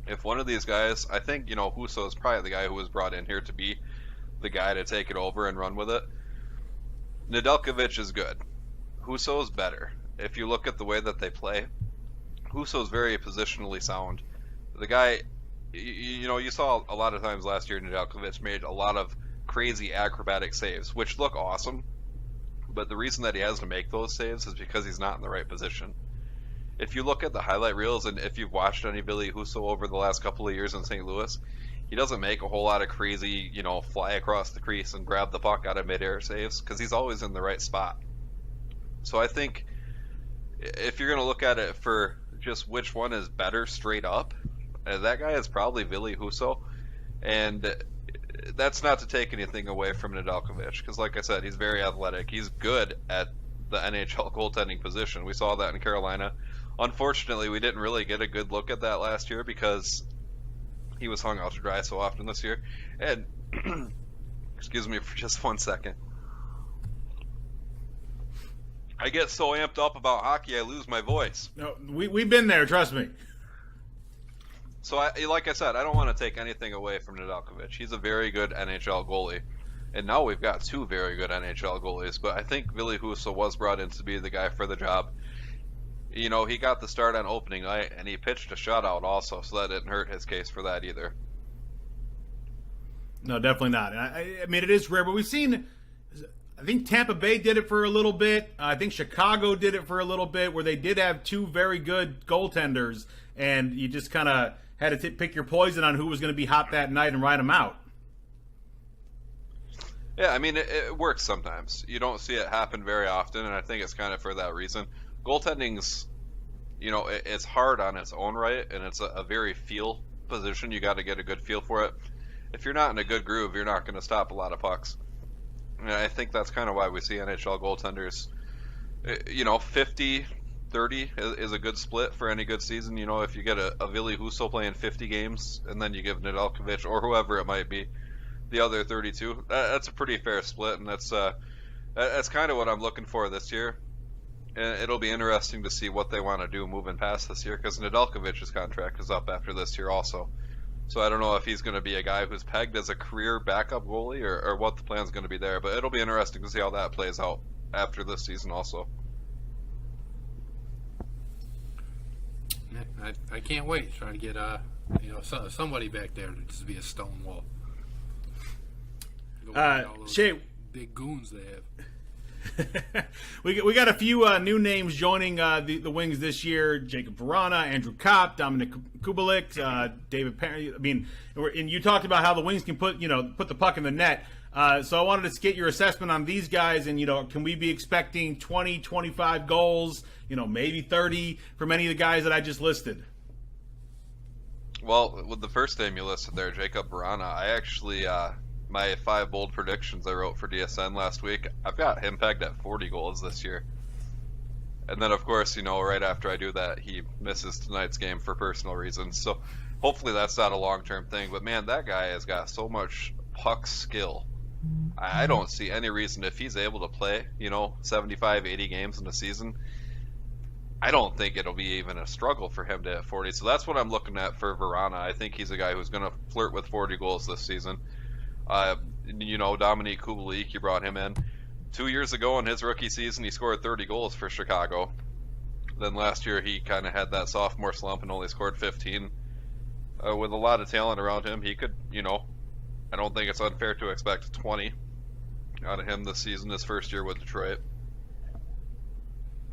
Speaker 3: If one of these guys, I think Husso is probably the guy who was brought in here to be the guy to take it over and run with it. Nedeljkovic is good. Husso is better. If you look at the way that they play, Husso is very positionally sound. The guy, you saw a lot of times last year Nedeljkovic made a lot of crazy acrobatic saves, which look awesome, but the reason that he has to make those saves is because he's not in the right position. If you look at the highlight reels, and if you've watched any Billy Husso over the last couple of years in St. Louis, he doesn't make a whole lot of crazy, fly across the crease and grab the puck out of midair saves, because he's always in the right spot. So I think if you're going to look at it for just which one is better straight up, that guy is probably Billy Husso, and that's not to take anything away from Nedeljkovic, because like I said, he's very athletic. He's good at the NHL goaltending position. We saw that in Carolina. Unfortunately, we didn't really get a good look at that last year because he was hung out to dry so often this year. And excuse me for just 1 second. I get so amped up about hockey, I lose my voice.
Speaker 1: No, we've been there, trust me.
Speaker 3: So, like I said, I don't want to take anything away from Nedeljkovic. He's a very good NHL goalie. And now we've got 2 very good NHL goalies. But I think Billy Husso was brought in to be the guy for the job. He got the start on opening night, and he pitched a shutout also, so that didn't hurt his case for that either.
Speaker 1: No, definitely not. I mean, it is rare, but we've seen, I think Tampa Bay did it for a little bit. I think Chicago did it for a little bit, where they did have 2 very good goaltenders, and you just kind of had to pick your poison on who was going to be hot that night and ride them out.
Speaker 3: Yeah, I mean, it works sometimes. You don't see it happen very often, and I think it's kind of for that reason. Goaltending's, it's hard on its own right, and it's a very feel position. You got to get a good feel for it. If you're not in a good groove, you're not going to stop a lot of pucks. And I think that's kind of why we see NHL goaltenders, 50-30 is a good split for any good season. If you get a Billy Husso playing 50 games, and then you give Nedeljkovic, or whoever it might be, the other 32, that's a pretty fair split, and that's kind of what I'm looking for this year. And it'll be interesting to see what they want to do moving past this year, because Nedeljkovic's contract is up after this year also. So I don't know if he's going to be a guy who's pegged as a career backup goalie or what the plan's going to be there, but it'll be interesting to see how that plays out after this season also.
Speaker 2: Yeah, I can't wait trying to get somebody back there to just be a stone wall.
Speaker 1: Shae,
Speaker 2: big goons they have.
Speaker 1: we got a few new names joining the Wings this year: Jacob Verana, Andrew Kopp, Dominic Kubalik, David Perry. I mean, and you talked about how the Wings can put the puck in the net. So I wanted to get your assessment on these guys, and, can we be expecting 20, 25 goals, maybe 30 from any of the guys that I just listed?
Speaker 3: Well, with the first name you listed there, Jacob Barana, I actually, my 5 bold predictions I wrote for DSN last week, I've got him pegged at 40 goals this year. And then, of course, right after I do that, he misses tonight's game for personal reasons. So hopefully that's not a long-term thing. But, man, that guy has got so much puck skill. I don't see any reason, if he's able to play, 75, 80 games in a season, I don't think it'll be even a struggle for him to hit 40. So that's what I'm looking at for Verana. I think he's a guy who's going to flirt with 40 goals this season. Dominique Kubalik, you brought him in. 2 years ago in his rookie season, he scored 30 goals for Chicago. Then last year, he kind of had that sophomore slump and only scored 15. With a lot of talent around him, he could, I don't think it's unfair to expect 20 out of him this season, his first year with Detroit.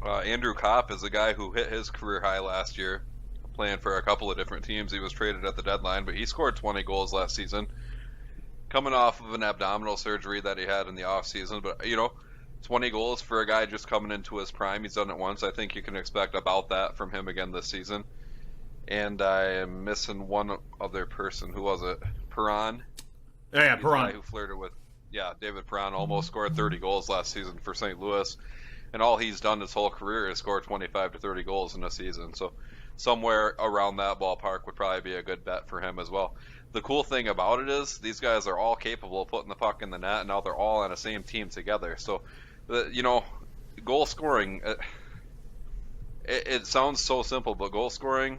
Speaker 3: Andrew Kopp is a guy who hit his career high last year, playing for a couple of different teams. He was traded at the deadline, but he scored 20 goals last season, coming off of an abdominal surgery that he had in the offseason. But, 20 goals for a guy just coming into his prime. He's done it once. I think you can expect about that from him again this season. And I am missing one other person. Who was it? Perron?
Speaker 1: Yeah,
Speaker 3: He's
Speaker 1: Perron.
Speaker 3: the guy who flirted with, David Perron, almost scored 30 goals last season for St. Louis. And all he's done his whole career is score 25 to 30 goals in a season. So somewhere around that ballpark would probably be a good bet for him as well. The cool thing about it is these guys are all capable of putting the puck in the net, and now they're all on the same team together. So, goal scoring, it sounds so simple, but goal scoring,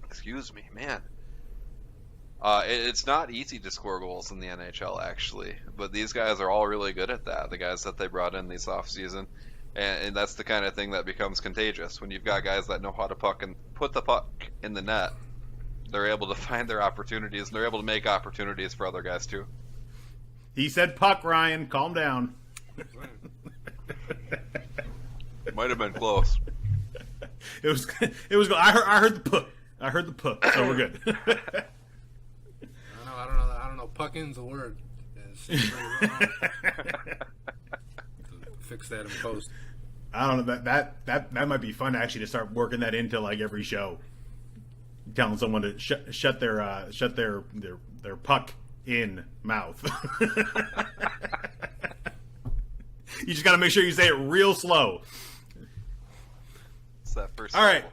Speaker 3: excuse me, man. It's not easy to score goals in the NHL, actually, but these guys are all really good at that, the guys that they brought in this offseason, and that's the kind of thing that becomes contagious. When you've got guys that know how to put the puck in the net, they're able to find their opportunities, and they're able to make opportunities for other guys, too.
Speaker 1: He said puck, Ryan. Calm down.
Speaker 3: Might have been close.
Speaker 1: It was. I heard the puck. I heard the puck, so we're good.
Speaker 2: I don't know. Puckin's a word. Fix that in post.
Speaker 1: I don't know. That might be fun actually to start working that into like every show. Telling someone to shut their puck in mouth. You just got to make sure you say it real slow.
Speaker 3: It's that first.
Speaker 1: All right.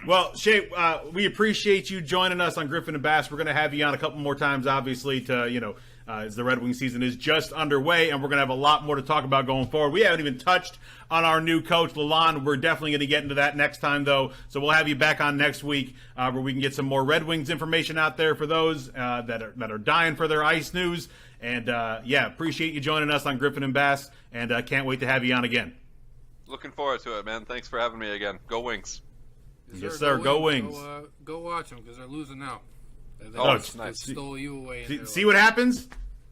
Speaker 1: Well, Shae, we appreciate you joining us on Griffin and Bass. We're going to have you on a couple more times, obviously, to, as the Red Wing season is just underway, and we're going to have a lot more to talk about going forward. We haven't even touched on our new coach, Lalonde. We're definitely going to get into that next time, though. So we'll have you back on next week where we can get some more Red Wings information out there for those that are dying for their ice news. And, appreciate you joining us on Griffin and Bass, and can't wait to have you on again.
Speaker 3: Looking forward to it, man. Thanks for having me again. Go Wings.
Speaker 1: Yes, sir. Go Wings.
Speaker 2: Go watch them because they're losing now.
Speaker 3: It's nice.
Speaker 2: They stole you away.
Speaker 1: See what happens?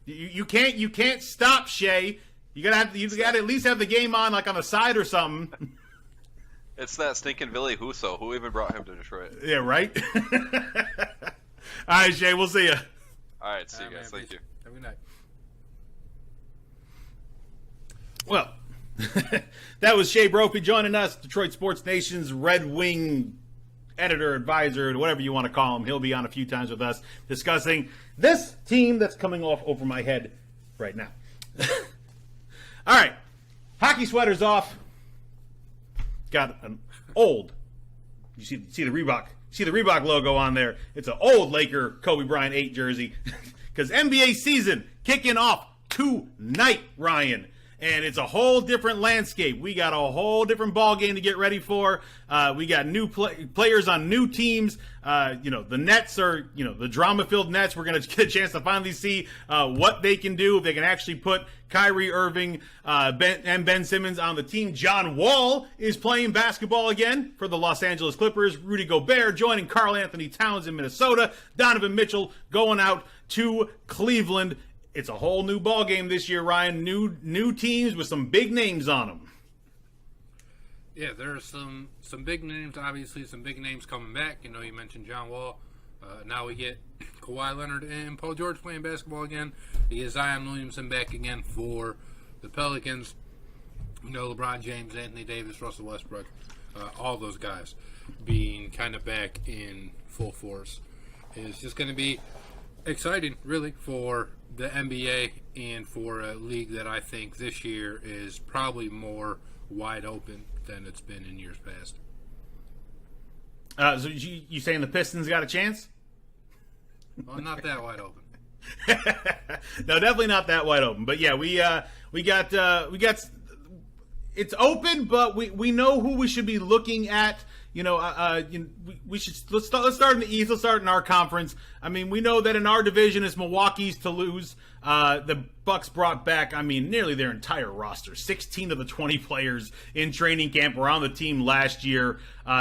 Speaker 1: You can't stop Shae. You gotta at least have the game on like on the side or something.
Speaker 3: It's that stinking Billy Husso. Who even brought him to Detroit?
Speaker 1: Yeah, right. All right, Shae. We'll see you.
Speaker 3: All right, see you guys. Thank you.
Speaker 2: Have a good night.
Speaker 1: Well, that was Shae Brophy joining us, Detroit Sports Nation's Red Wing editor, advisor, whatever you want to call him. He'll be on a few times with us discussing this team that's coming off over my head right now. All right. Hockey sweater's off. Got an old. You see the Reebok. See the Reebok logo on there. It's an old Laker Kobe Bryant 8 jersey. Because NBA season kicking off tonight, Ryan. And it's a whole different landscape. We got a whole different ball game to get ready for. We got new players on new teams. The Nets are, the drama-filled Nets. We're going to get a chance to finally see what they can do, if they can actually put Kyrie Irving and Ben Simmons on the team. John Wall is playing basketball again for the Los Angeles Clippers. Rudy Gobert joining Karl Anthony Towns in Minnesota. Donovan Mitchell going out to Cleveland. It's a whole new ball game this year, Ryan. New teams with some big names on them.
Speaker 2: Yeah, there are some big names. Obviously, some big names coming back. You mentioned John Wall. Now we get Kawhi Leonard and Paul George playing basketball again. We get Zion Williamson back again for the Pelicans. LeBron James, Anthony Davis, Russell Westbrook, all those guys being kind of back in full force. It's just going to be exciting, really, for the NBA and for a league that I think this year is probably more wide open than it's been in years past.
Speaker 1: So you saying the Pistons got a chance?
Speaker 2: Well, not that wide open.
Speaker 1: No, definitely not that wide open. But yeah, we got it's open, but we know who we should be looking at. We should let's start in the East. Let's start in our conference. I mean, we know that in our division it's Milwaukee's to lose. The Bucks brought back, nearly their entire roster. 16 of the 20 players in training camp were on the team last year.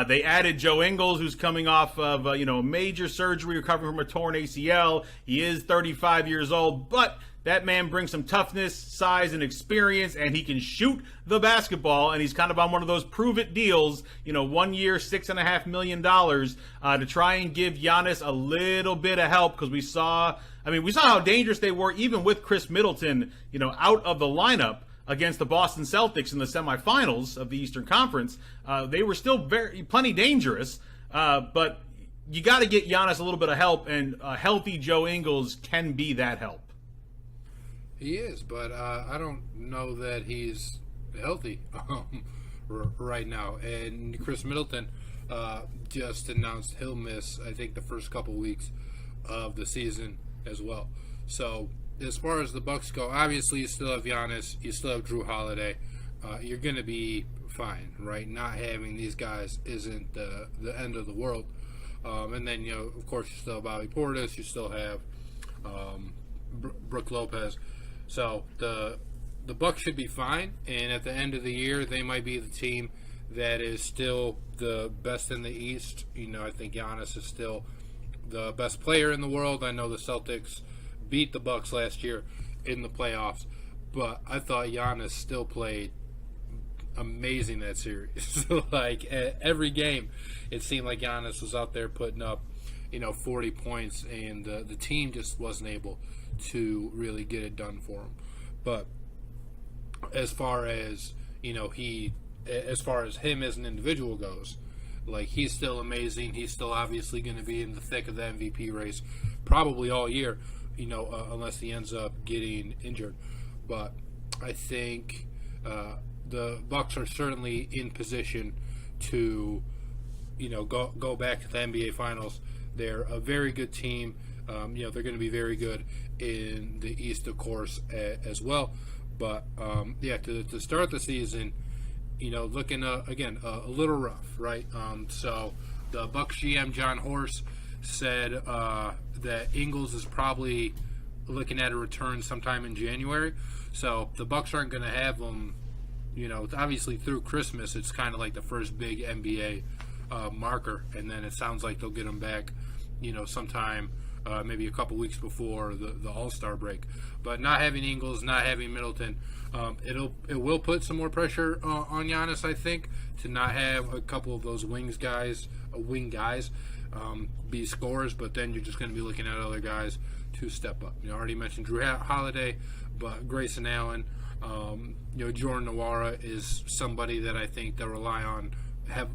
Speaker 1: They added Joe Ingles, who's coming off of a major surgery, recovering from a torn ACL. He is 35 years old, but that man brings some toughness, size, and experience, and he can shoot the basketball, and he's kind of on one of those prove-it deals, 1 year, $6.5 million, to try and give Giannis a little bit of help, because we saw how dangerous they were even with Chris Middleton, out of the lineup against the Boston Celtics in the semifinals of the Eastern Conference. They were still plenty dangerous, but you got to get Giannis a little bit of help, and a healthy Joe Ingles can be that help.
Speaker 2: He is, but I don't know that he's healthy right now. And Chris Middleton just announced he'll miss, I think, the first couple weeks of the season as well. So as far as the Bucks go, obviously you still have Giannis, you still have Drew Holiday. You're going to be fine, right? Not having these guys isn't the end of the world. And then, of course, you still have Bobby Portis, you still have Brook Lopez. So the Bucks should be fine, and at the end of the year, they might be the team that is still the best in the East. I think Giannis is still the best player in the world. I know the Celtics beat the Bucks last year in the playoffs, but I thought Giannis still played amazing that series. Like every game, it seemed like Giannis was out there putting up, 40 points, and the team just wasn't able to really get it done for him. But as far as as far as him as an individual goes, like, he's still amazing. He's still obviously going to be in the thick of the MVP race probably all year, unless he ends up getting injured. But I think the Bucks are certainly in position to go back to the NBA Finals. They're a very good team. They're going to be very good in the East, of course, as well. But to start the season, looking again a little rough, right? So the Bucks GM John Horst said that Ingles is probably looking at a return sometime in January. So the Bucks aren't going to have him. Obviously through Christmas, it's kind of like the first big NBA marker, and then it sounds like they'll get him back, sometime. Maybe a couple weeks before the All-Star break. But not having Ingles, not having Middleton, it will put some more pressure on Giannis, I think, to not have a couple of those wing guys be scorers. But then you're just going to be looking at other guys to step up. I already mentioned Drew Holiday, but Grayson Allen, Jordan Nwora is somebody that I think they'll rely on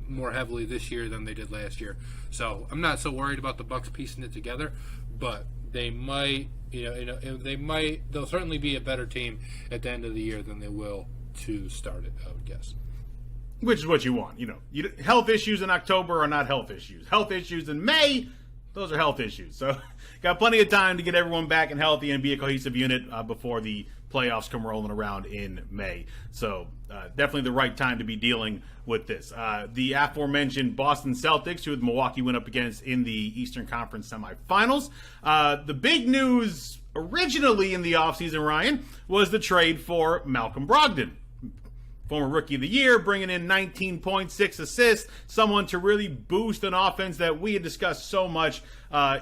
Speaker 2: more heavily this year than they did last year. So I'm not so worried about the Bucks piecing it together, but they might, they'll certainly be a better team at the end of the year than they will to start it, I would guess.
Speaker 1: Which is what you want. Health issues in October are not health issues. Health issues in May, those are health issues. So got plenty of time to get everyone back and healthy and be a cohesive unit before the playoffs come rolling around in May. So definitely the right time to be dealing with this. The aforementioned Boston Celtics, who Milwaukee went up against in the Eastern Conference semifinals. The big news originally in the offseason, Ryan, was the trade for Malcolm Brogdon. Former Rookie of the Year, bringing in 19.6 assists, someone to really boost an offense that we had discussed so much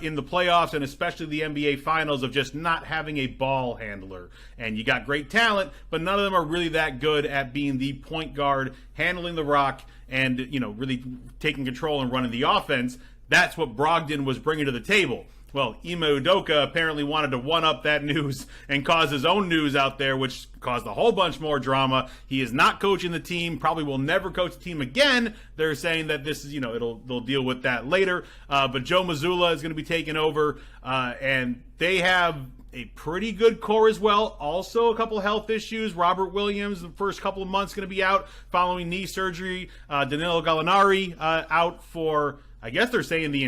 Speaker 1: in the playoffs and especially the NBA Finals of just not having a ball handler. And you got great talent, but none of them are really that good at being the point guard, handling the rock, and really taking control and running the offense. that's what Brogdon was bringing to the table. Well, Ime Udoka apparently wanted to one-up that news and cause his own news out there, which caused a whole bunch more drama. He is not coaching the team, probably will never coach the team again. They're saying that this is, they'll deal with that later. But Joe Mazzulla is going to be taking over, and they have a pretty good core as well. Also, a couple of health issues. Robert Williams, the first couple of months, going to be out following knee surgery. Danilo Gallinari out for, I guess they're saying the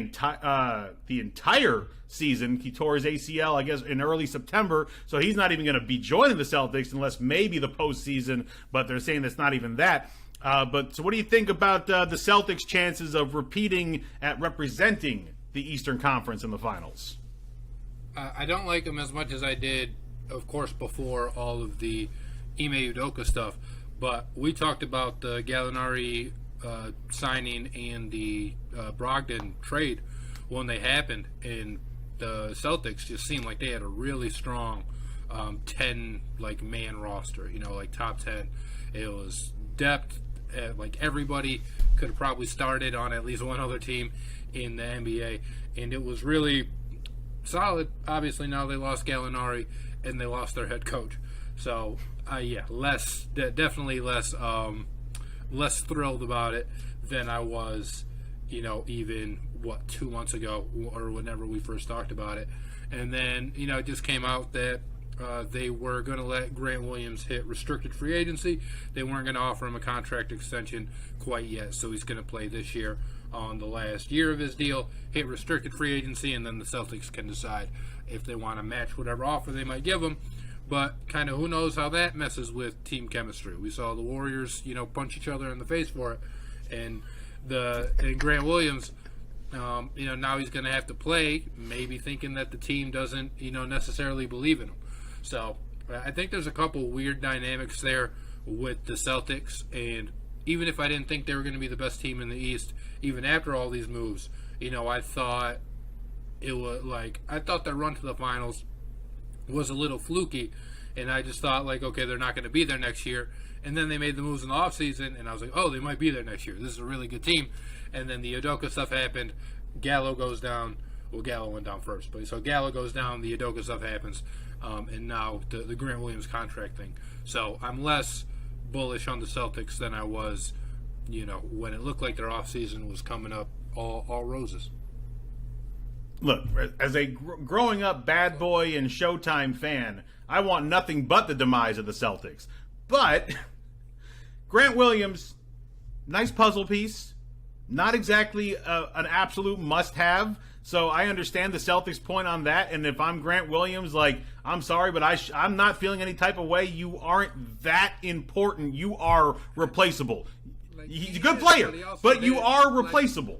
Speaker 1: entire season. He tore his ACL, I guess, in early September, so he's not even going to be joining the Celtics unless maybe the postseason, but they're saying that's not even that. But so what do you think about the Celtics' chances of repeating at representing the Eastern Conference in the finals?
Speaker 2: I don't like them as much as I did, of course, before all of the Ime Udoka stuff, but we talked about the Gallinari signing and the Brogdon trade when they happened, and the Celtics just seemed like they had a really strong 10 man roster, top 10. It was depth, like everybody could have probably started on at least one other team in the NBA, and it was really solid. Obviously now they lost Gallinari and they lost their head coach, so definitely less thrilled about it than I was, even 2 months ago or whenever we first talked about it. And then, it just came out that they were going to let Grant Williams hit restricted free agency. They weren't going to offer him a contract extension quite yet, so he's going to play this year on the last year of his deal, hit restricted free agency, and then the Celtics can decide if they want to match whatever offer they might give him. But kind of who knows how that messes with team chemistry. We saw the Warriors, punch each other in the face for it, and Grant Williams, now he's going to have to play, maybe thinking that the team doesn't, necessarily believe in him. So I think there's a couple weird dynamics there with the Celtics, and even if I didn't think they were going to be the best team in the East, even after all these moves, I thought it was I thought their run to the finals was a little fluky, and I just thought okay, they're not going to be there next year. And then they made the moves in the offseason, and I was like, oh, they might be there next year. This is a really good team. And then the Udoka stuff happened. Gallo goes down. Well, Gallo went down first, but so Gallo goes down, the Udoka stuff happens, and now the Grant Williams contract thing. So I'm less bullish on the Celtics than I was, when it looked like their offseason was coming up all roses.
Speaker 1: Look, as a growing up bad boy and Showtime fan, I want nothing but the demise of the Celtics. But Grant Williams, nice puzzle piece, not exactly an absolute must-have. So I understand the Celtics' point on that. And if I'm Grant Williams, I'm sorry, but I'm not feeling any type of way. You aren't that important. You are replaceable. He's a good player, but you are replaceable.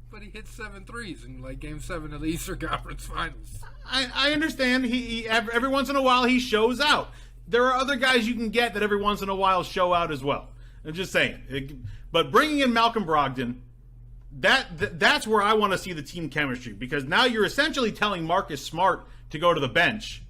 Speaker 2: But he hit 7 threes in Game 7 of the Eastern Conference Finals.
Speaker 1: I understand. He every once in a while he shows out. There are other guys you can get that every once in a while show out as well. I'm just saying. But bringing in Malcolm Brogdon, that's where I want to see the team chemistry, because now you're essentially telling Marcus Smart to go to the bench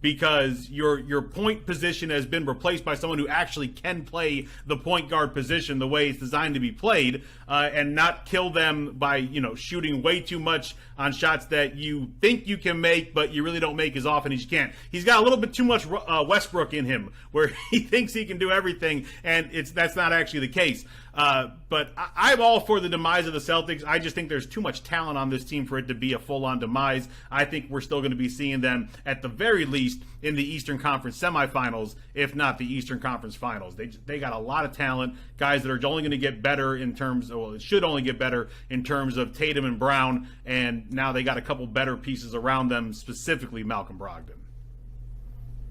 Speaker 1: because your point position has been replaced by someone who actually can play the point guard position the way it's designed to be played, and not kill them by shooting way too much on shots that you think you can make but you really don't make as often as you can. He's got a little bit too much Westbrook in him, where he thinks he can do everything, and that's not actually the case. But I'm all for the demise of the Celtics. I just think there's too much talent on this team for it to be a full-on demise. I think we're still going to be seeing them, at the very least, in the Eastern Conference semifinals, if not the Eastern Conference Finals. They got a lot of talent, guys that are only going to get better in terms of, it should only get better in terms of Tatum and Brown, and now they got a couple better pieces around them, specifically Malcolm Brogdon.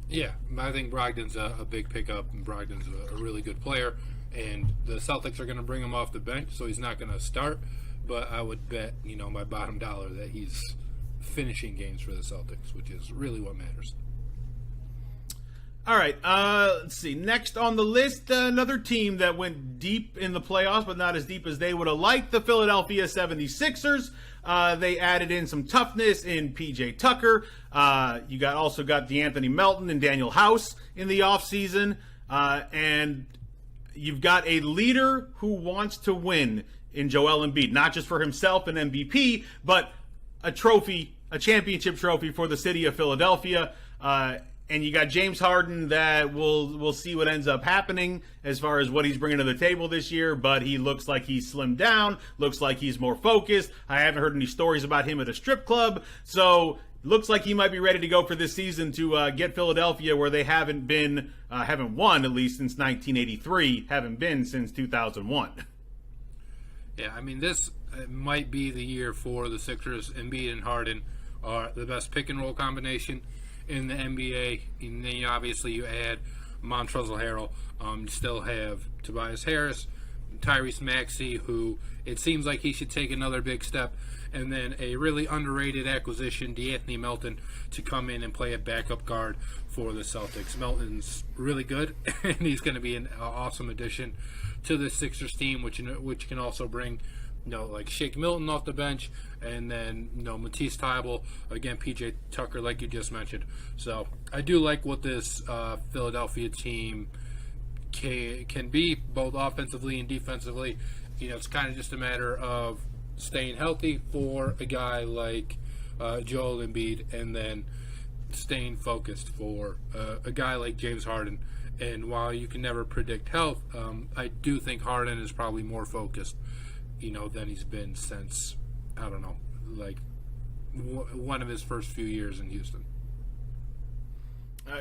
Speaker 2: Yeah, I think Brogdon's a big pickup, and Brogdon's a really good player. And the Celtics are going to bring him off the bench, so he's not going to start. But I would bet, my bottom dollar that he's finishing games for the Celtics, which is really what matters.
Speaker 1: All right, let's see. Next on the list, another team that went deep in the playoffs, but not as deep as they would have liked, the Philadelphia 76ers. They added in some toughness in P.J. Tucker. You also got DeAnthony Melton and Daniel House in the offseason. And you've got a leader who wants to win in Joel Embiid, not just for himself an MVP, but a trophy, a championship trophy for the city of Philadelphia. And you got James Harden that we'll see what ends up happening as far as what he's bringing to the table this year, but he looks like he's slimmed down, looks like he's more focused. I haven't heard any stories about him at a strip club, so looks like he might be ready to go for this season to get Philadelphia where they haven't won at least since 1983, haven't been since 2001.
Speaker 2: Yeah, I mean, this might be the year for the Sixers. Embiid and Harden are the best pick and roll combination in the NBA. And then obviously you add Montrezl Harrell. You still have Tobias Harris, Tyrese Maxey, who it seems like he should take another big step, and then a really underrated acquisition, DeAnthony Melton, to come in and play a backup guard for the Celtics. Melton's really good, and he's going to be an awesome addition to the Sixers team, which can also bring, like Shake Milton off the bench, and then Matisse Thybulle, again PJ Tucker, like you just mentioned. So I do like what this Philadelphia team can be, both offensively and defensively. It's kind of just a matter of staying healthy for a guy like Joel Embiid, and then staying focused for a guy like James Harden. And while you can never predict health, I do think Harden is probably more focused, than he's been since, I don't know, like one of his first few years in Houston.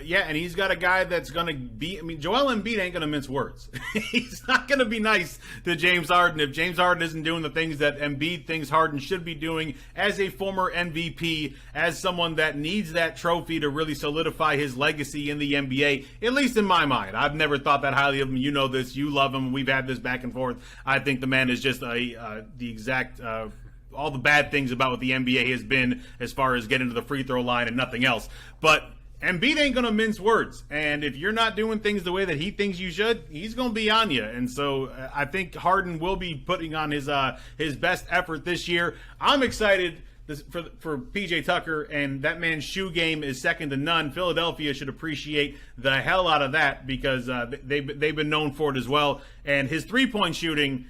Speaker 1: Yeah, and he's got a guy that's going to be... Joel Embiid ain't going to mince words. He's not going to be nice to James Harden if James Harden isn't doing the things that Embiid thinks Harden should be doing as a former MVP, as someone that needs that trophy to really solidify his legacy in the NBA, at least in my mind. I've never thought that highly of him. You know this. You love him. We've had this back and forth. I think the man is just the exact... all the bad things about what the NBA has been as far as getting to the free throw line and nothing else. But Embiid ain't going to mince words. And if you're not doing things the way that he thinks you should, he's going to be on you. And so I think Harden will be putting on his best effort this year. I'm excited for PJ Tucker, and that man's shoe game is second to none. Philadelphia should appreciate the hell out of that because they've been known for it as well. And his three-point shooting...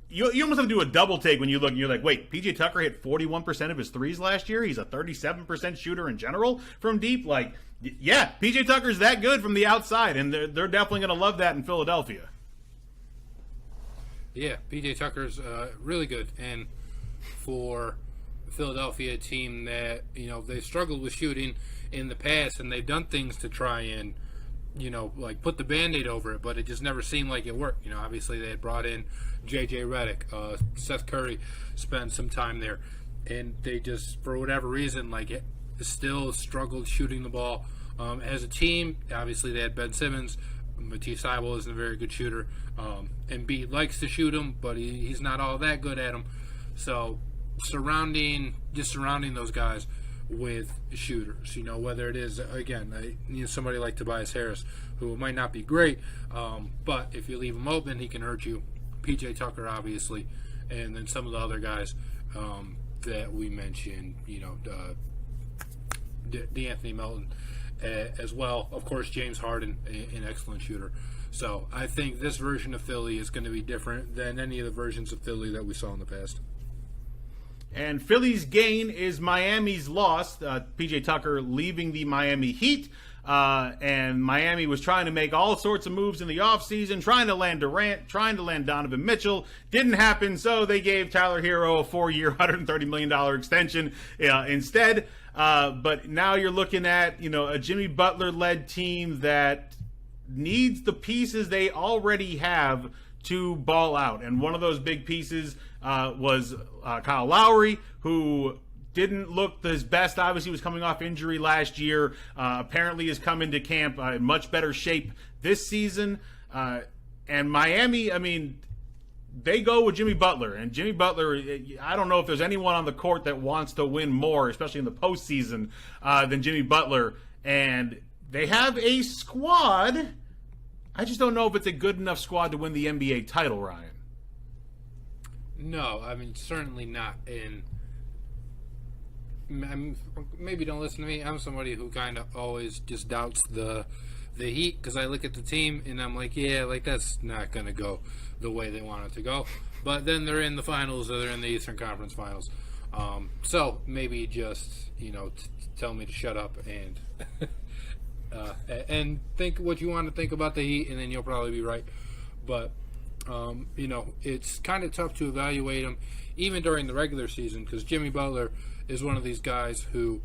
Speaker 1: You almost have to do a double take when you look and you're like, wait, PJ Tucker hit 41% of his threes last year. He's a 37% shooter in general from deep. Like, yeah, PJ Tucker's that good from the outside, and they're definitely going to love that in Philadelphia.
Speaker 2: Yeah, PJ Tucker's really good. And for Philadelphia, a team that, they struggled with shooting in the past, and they've done things to try and, like put the Band-Aid over it, but it just never seemed like it worked. Obviously they had brought in J.J. Redick, Seth Curry spent some time there, and they just, for whatever reason, it still struggled shooting the ball. As a team, obviously they had Ben Simmons. Matisse Thybulle isn't a very good shooter. Embiid likes to shoot him, but he's not all that good at him. So surrounding those guys with shooters, whether it is, again, somebody like Tobias Harris, who might not be great, but if you leave him open, he can hurt you. PJ Tucker, obviously, and then some of the other guys that we mentioned, DeAnthony Melton as well. Of course, James Harden, an excellent shooter. So I think this version of Philly is going to be different than any of the versions of Philly that we saw in the past.
Speaker 1: And Philly's gain is Miami's loss. PJ Tucker leaving the Miami Heat. And Miami was trying to make all sorts of moves in the offseason, trying to land Durant, trying to land Donovan Mitchell. Didn't happen, so they gave Tyler Hero a 4-year, $130 million extension instead. But now you're looking at, a Jimmy Butler-led team that needs the pieces they already have to ball out. And one of those big pieces was Kyle Lowry, who didn't look his best. Obviously, he was coming off injury last year. Apparently has come into camp in much better shape this season. And Miami, they go with Jimmy Butler. And Jimmy Butler, I don't know if there's anyone on the court that wants to win more, especially in the postseason, than Jimmy Butler. And they have a squad. I just don't know if it's a good enough squad to win the NBA title, Ryan.
Speaker 2: No, certainly not. Maybe don't listen to me. I'm somebody who kind of always just doubts the the Heat, because I look at the team and I'm like, yeah, like that's not going to go the way they want it to go. But then they're in the finals, or they're in the Eastern Conference Finals. So maybe just, tell me to shut up and think what you want to think about the Heat, and then you'll probably be right. But, it's kind of tough to evaluate them even during the regular season, because Jimmy Butler is one of these guys who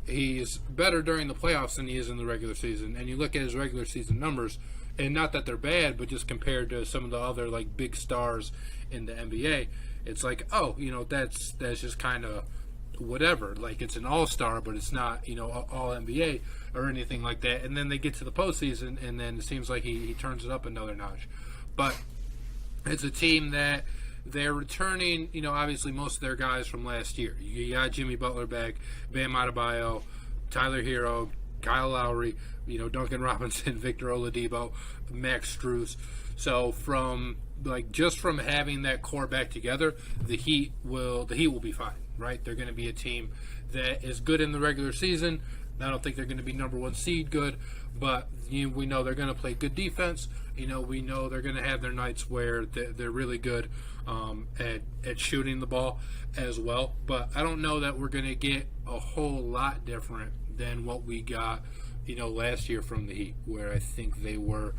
Speaker 2: he's better during the playoffs than he is in the regular season. And you look at his regular season numbers, and not that they're bad, but just compared to some of the other like big stars in the NBA, it's like, that's just kind of whatever. Like, it's an all-star, but it's not, all NBA or anything like that. And then they get to the postseason, and then it seems like he turns it up another notch. But it's a team that they're returning, obviously most of their guys from last year. You got Jimmy Butler back, Bam Adebayo, Tyler Hero, Kyle Lowry, Duncan Robinson, Victor Oladipo, Max Strus. So from having that core back together, the Heat will be fine, right? They're going to be a team that is good in the regular season. I don't think they're going to be number one seed good, but we know they're going to play good defense. We know they're going to have their nights where they're really good at shooting the ball as well. But I don't know that we're going to get a whole lot different than what we got, last year from the Heat, where I think they were,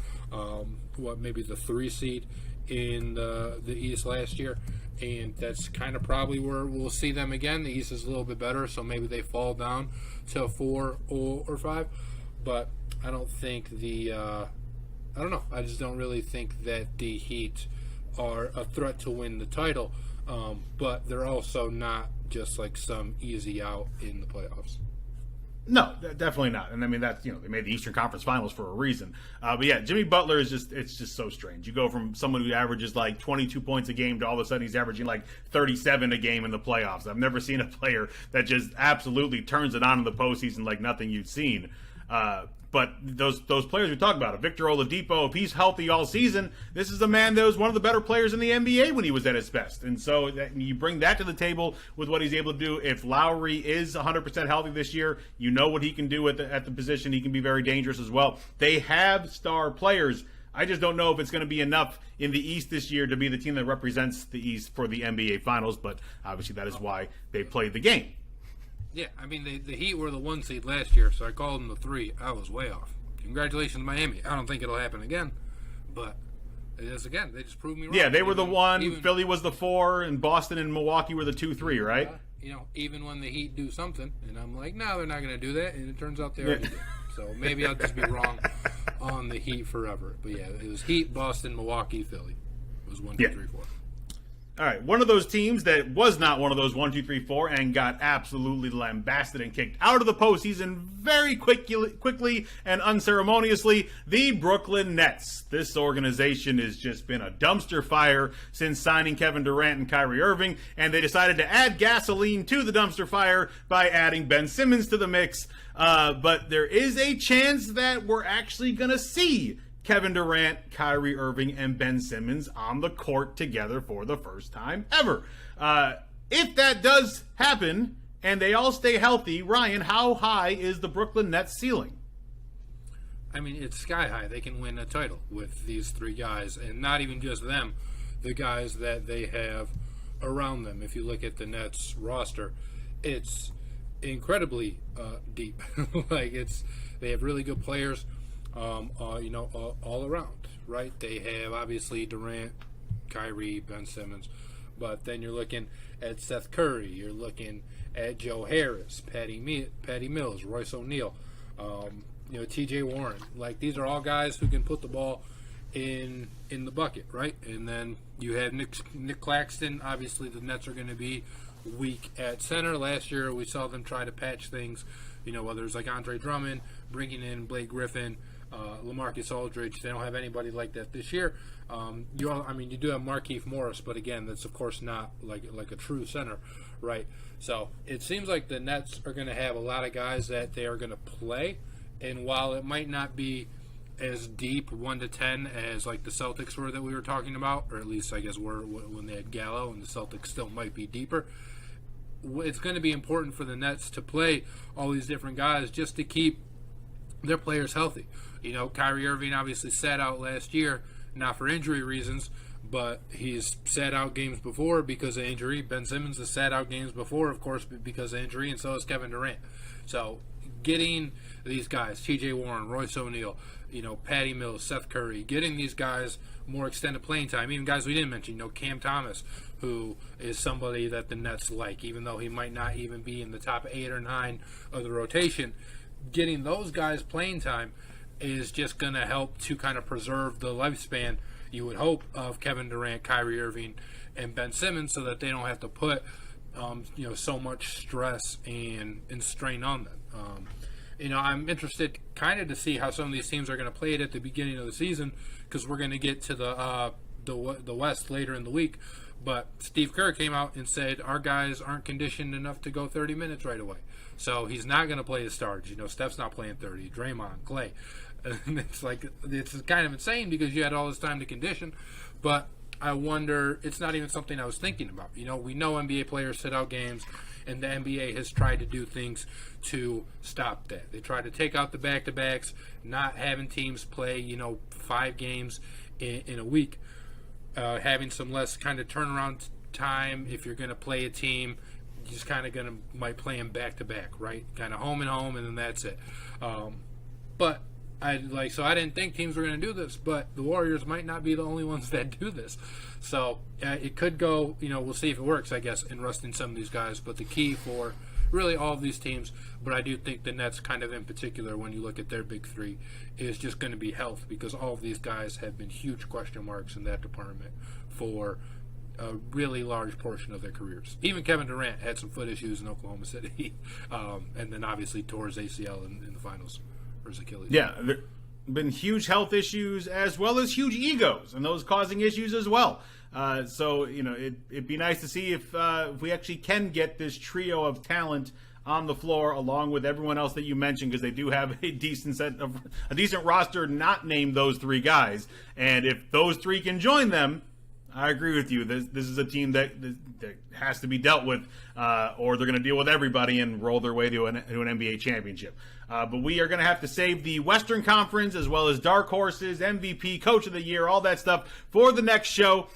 Speaker 2: maybe the 3 seed in the East last year. And that's kind of probably where we'll see them again. The East is a little bit better, so maybe they fall down to 4 or 5. But I don't think I don't know. I just don't really think that the Heat are a threat to win the title. But they're also not just like some easy out in the playoffs.
Speaker 1: No, definitely not. And I mean, that's, they made the Eastern Conference Finals for a reason. But yeah, Jimmy Butler it's just so strange. You go from someone who averages like 22 points a game to all of a sudden he's averaging like 37 a game in the playoffs. I've never seen a player that just absolutely turns it on in the postseason like nothing you've seen. But those players we talk about, Victor Oladipo, if he's healthy all season, this is a man that was one of the better players in the NBA when he was at his best. And so you bring that to the table with what he's able to do. If Lowry is 100% healthy this year, you know what he can do at the position. He can be very dangerous as well. They have star players. I just don't know if it's going to be enough in the East this year to be the team that represents the East for the NBA Finals. But obviously that is why they played the game.
Speaker 2: Yeah, I mean, the Heat were the 1 seed last year, so I called them the 3. I was way off. Congratulations, Miami. I don't think it'll happen again, but it is again. They just proved me wrong.
Speaker 1: Yeah, they were the 1. Philly was the 4, and Boston and Milwaukee were the 2, 3, right?
Speaker 2: Even when the Heat do something, and I'm like, no, they're not going to do that, and it turns out they already did. So maybe I'll just be wrong on the Heat forever. But yeah, it was Heat, Boston, Milwaukee, Philly. It was 1, 2, 3, 4.
Speaker 1: All right, one of those teams that was not one of those 1, 2, 3, 4 and got absolutely lambasted and kicked out of the postseason very quickly and unceremoniously, the Brooklyn Nets. This organization has just been a dumpster fire since signing Kevin Durant and Kyrie Irving, and they decided to add gasoline to the dumpster fire by adding Ben Simmons to the mix. But there is a chance that we're actually going to see Kevin Durant, Kyrie Irving, and Ben Simmons on the court together for the first time ever. If that does happen, and they all stay healthy, Ryan, how high is the Brooklyn Nets ceiling?
Speaker 2: I mean, it's sky high. They can win a title with these 3 guys, and not even just them, the guys that they have around them. If you look at the Nets roster, it's incredibly deep. They have really good players. All around, right? They have obviously Durant, Kyrie, Ben Simmons, but then you're looking at Seth Curry, you're looking at Joe Harris, Patty Mills, Royce O'Neal, T.J. Warren. Like, these are all guys who can put the ball in the bucket, right? And then you have Nick Claxton. Obviously, the Nets are going to be weak at center. Last year, we saw them try to patch things. Whether it's like Andre Drummond, bringing in Blake Griffin, LaMarcus Aldridge. They don't have anybody like that this year. You do have Markieff Morris, but again, that's of course not like a true center, right? So it seems like the Nets are going to have a lot of guys that they are going to play, and while it might not be as deep 1 to 10 as like the Celtics were that we were talking about, or at least I guess were when they had Gallo, and the Celtics still might be deeper. It's going to be important for the Nets to play all these different guys just to keep their players healthy. You know, Kyrie Irving obviously sat out last year, not for injury reasons, but he's sat out games before because of injury. Ben Simmons has sat out games before, of course, because of injury, and so has Kevin Durant. So getting these guys, T.J. Warren, Royce O'Neal, you know, Patty Mills, Seth Curry, getting these guys more extended playing time, even guys we didn't mention, you know, Cam Thomas, who is somebody that the Nets like, even though he might not even be in the top 8 or 9 of the rotation. Getting those guys playing time is just going to help to kind of preserve the lifespan, you would hope, of Kevin Durant, Kyrie Irving, and Ben Simmons, so that they don't have to put you know, so much stress and strain on them. You know, I'm interested kind of to see how some of these teams are going to play it at the beginning of the season, because we're going to get to the West later in the week. But Steve Kerr came out and said our guys aren't conditioned enough to go 30 minutes right away. So he's not going to play his stars. You know, Steph's not playing 30. Draymond, Clay. And it's like, it's kind of insane because you had all this time to condition. But I wonder, it's not even something I was thinking about. You know, we know NBA players sit out games, and the NBA has tried to do things to stop that. They try to take out the back-to-backs, not having teams play, you know, 5 games in a week. Having some less kind of turnaround time. If you're going to play a team, you're just kind of might play them back to back, right? Kind of home and home, and then that's it. But I didn't think teams were going to do this, but the Warriors might not be the only ones that do this. So it could go, you know, we'll see if it works, I guess, in resting some of these guys. But the key for really all of these teams, but I do think the Nets kind of in particular, when you look at their big 3, is just going to be health, because all of these guys have been huge question marks in that department for a really large portion of their careers. Even Kevin Durant had some foot issues in Oklahoma City, and then obviously tore his ACL in the finals, or his Achilles.
Speaker 1: Yeah, there have been huge health issues as well as huge egos, and those causing issues as well. So, you know, it'd be nice to see if we actually can get this trio of talent on the floor, along with everyone else that you mentioned, because they do have a decent roster not named those 3 guys. And if those 3 can join them, I agree with you. This is a team that has to be dealt with, or they're going to deal with everybody and roll their way to an NBA championship. But we are going to have to save the Western Conference, as well as dark horses, MVP, Coach of the Year, all that stuff for the next show.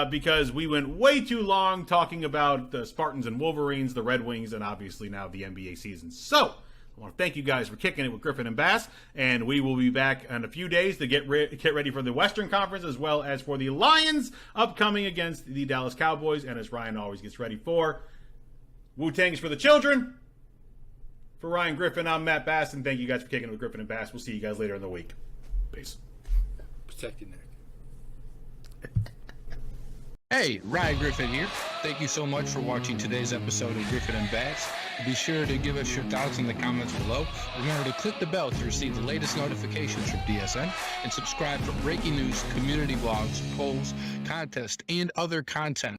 Speaker 1: Because we went way too long talking about the Spartans and Wolverines, the Red Wings, and obviously now the NBA season. So I want to thank you guys for kicking it with Griffin and Bass, and we will be back in a few days to get ready for the Western Conference, as well as for the Lions upcoming against the Dallas Cowboys. And as Ryan always gets ready for, Wu-Tang's for the children. For Ryan Griffin, I'm Matt Bass, and thank you guys for kicking it with Griffin and Bass. We'll see you guys later in the week. Peace.
Speaker 2: Protect your neck.
Speaker 4: Hey, Ryan Griffin here. Thank you so much for watching today's episode of Griffin and Bass. Be sure to give us your thoughts in the comments below. Remember to click the bell to receive the latest notifications from DSN, and subscribe for breaking news, community blogs, polls, contests, and other content.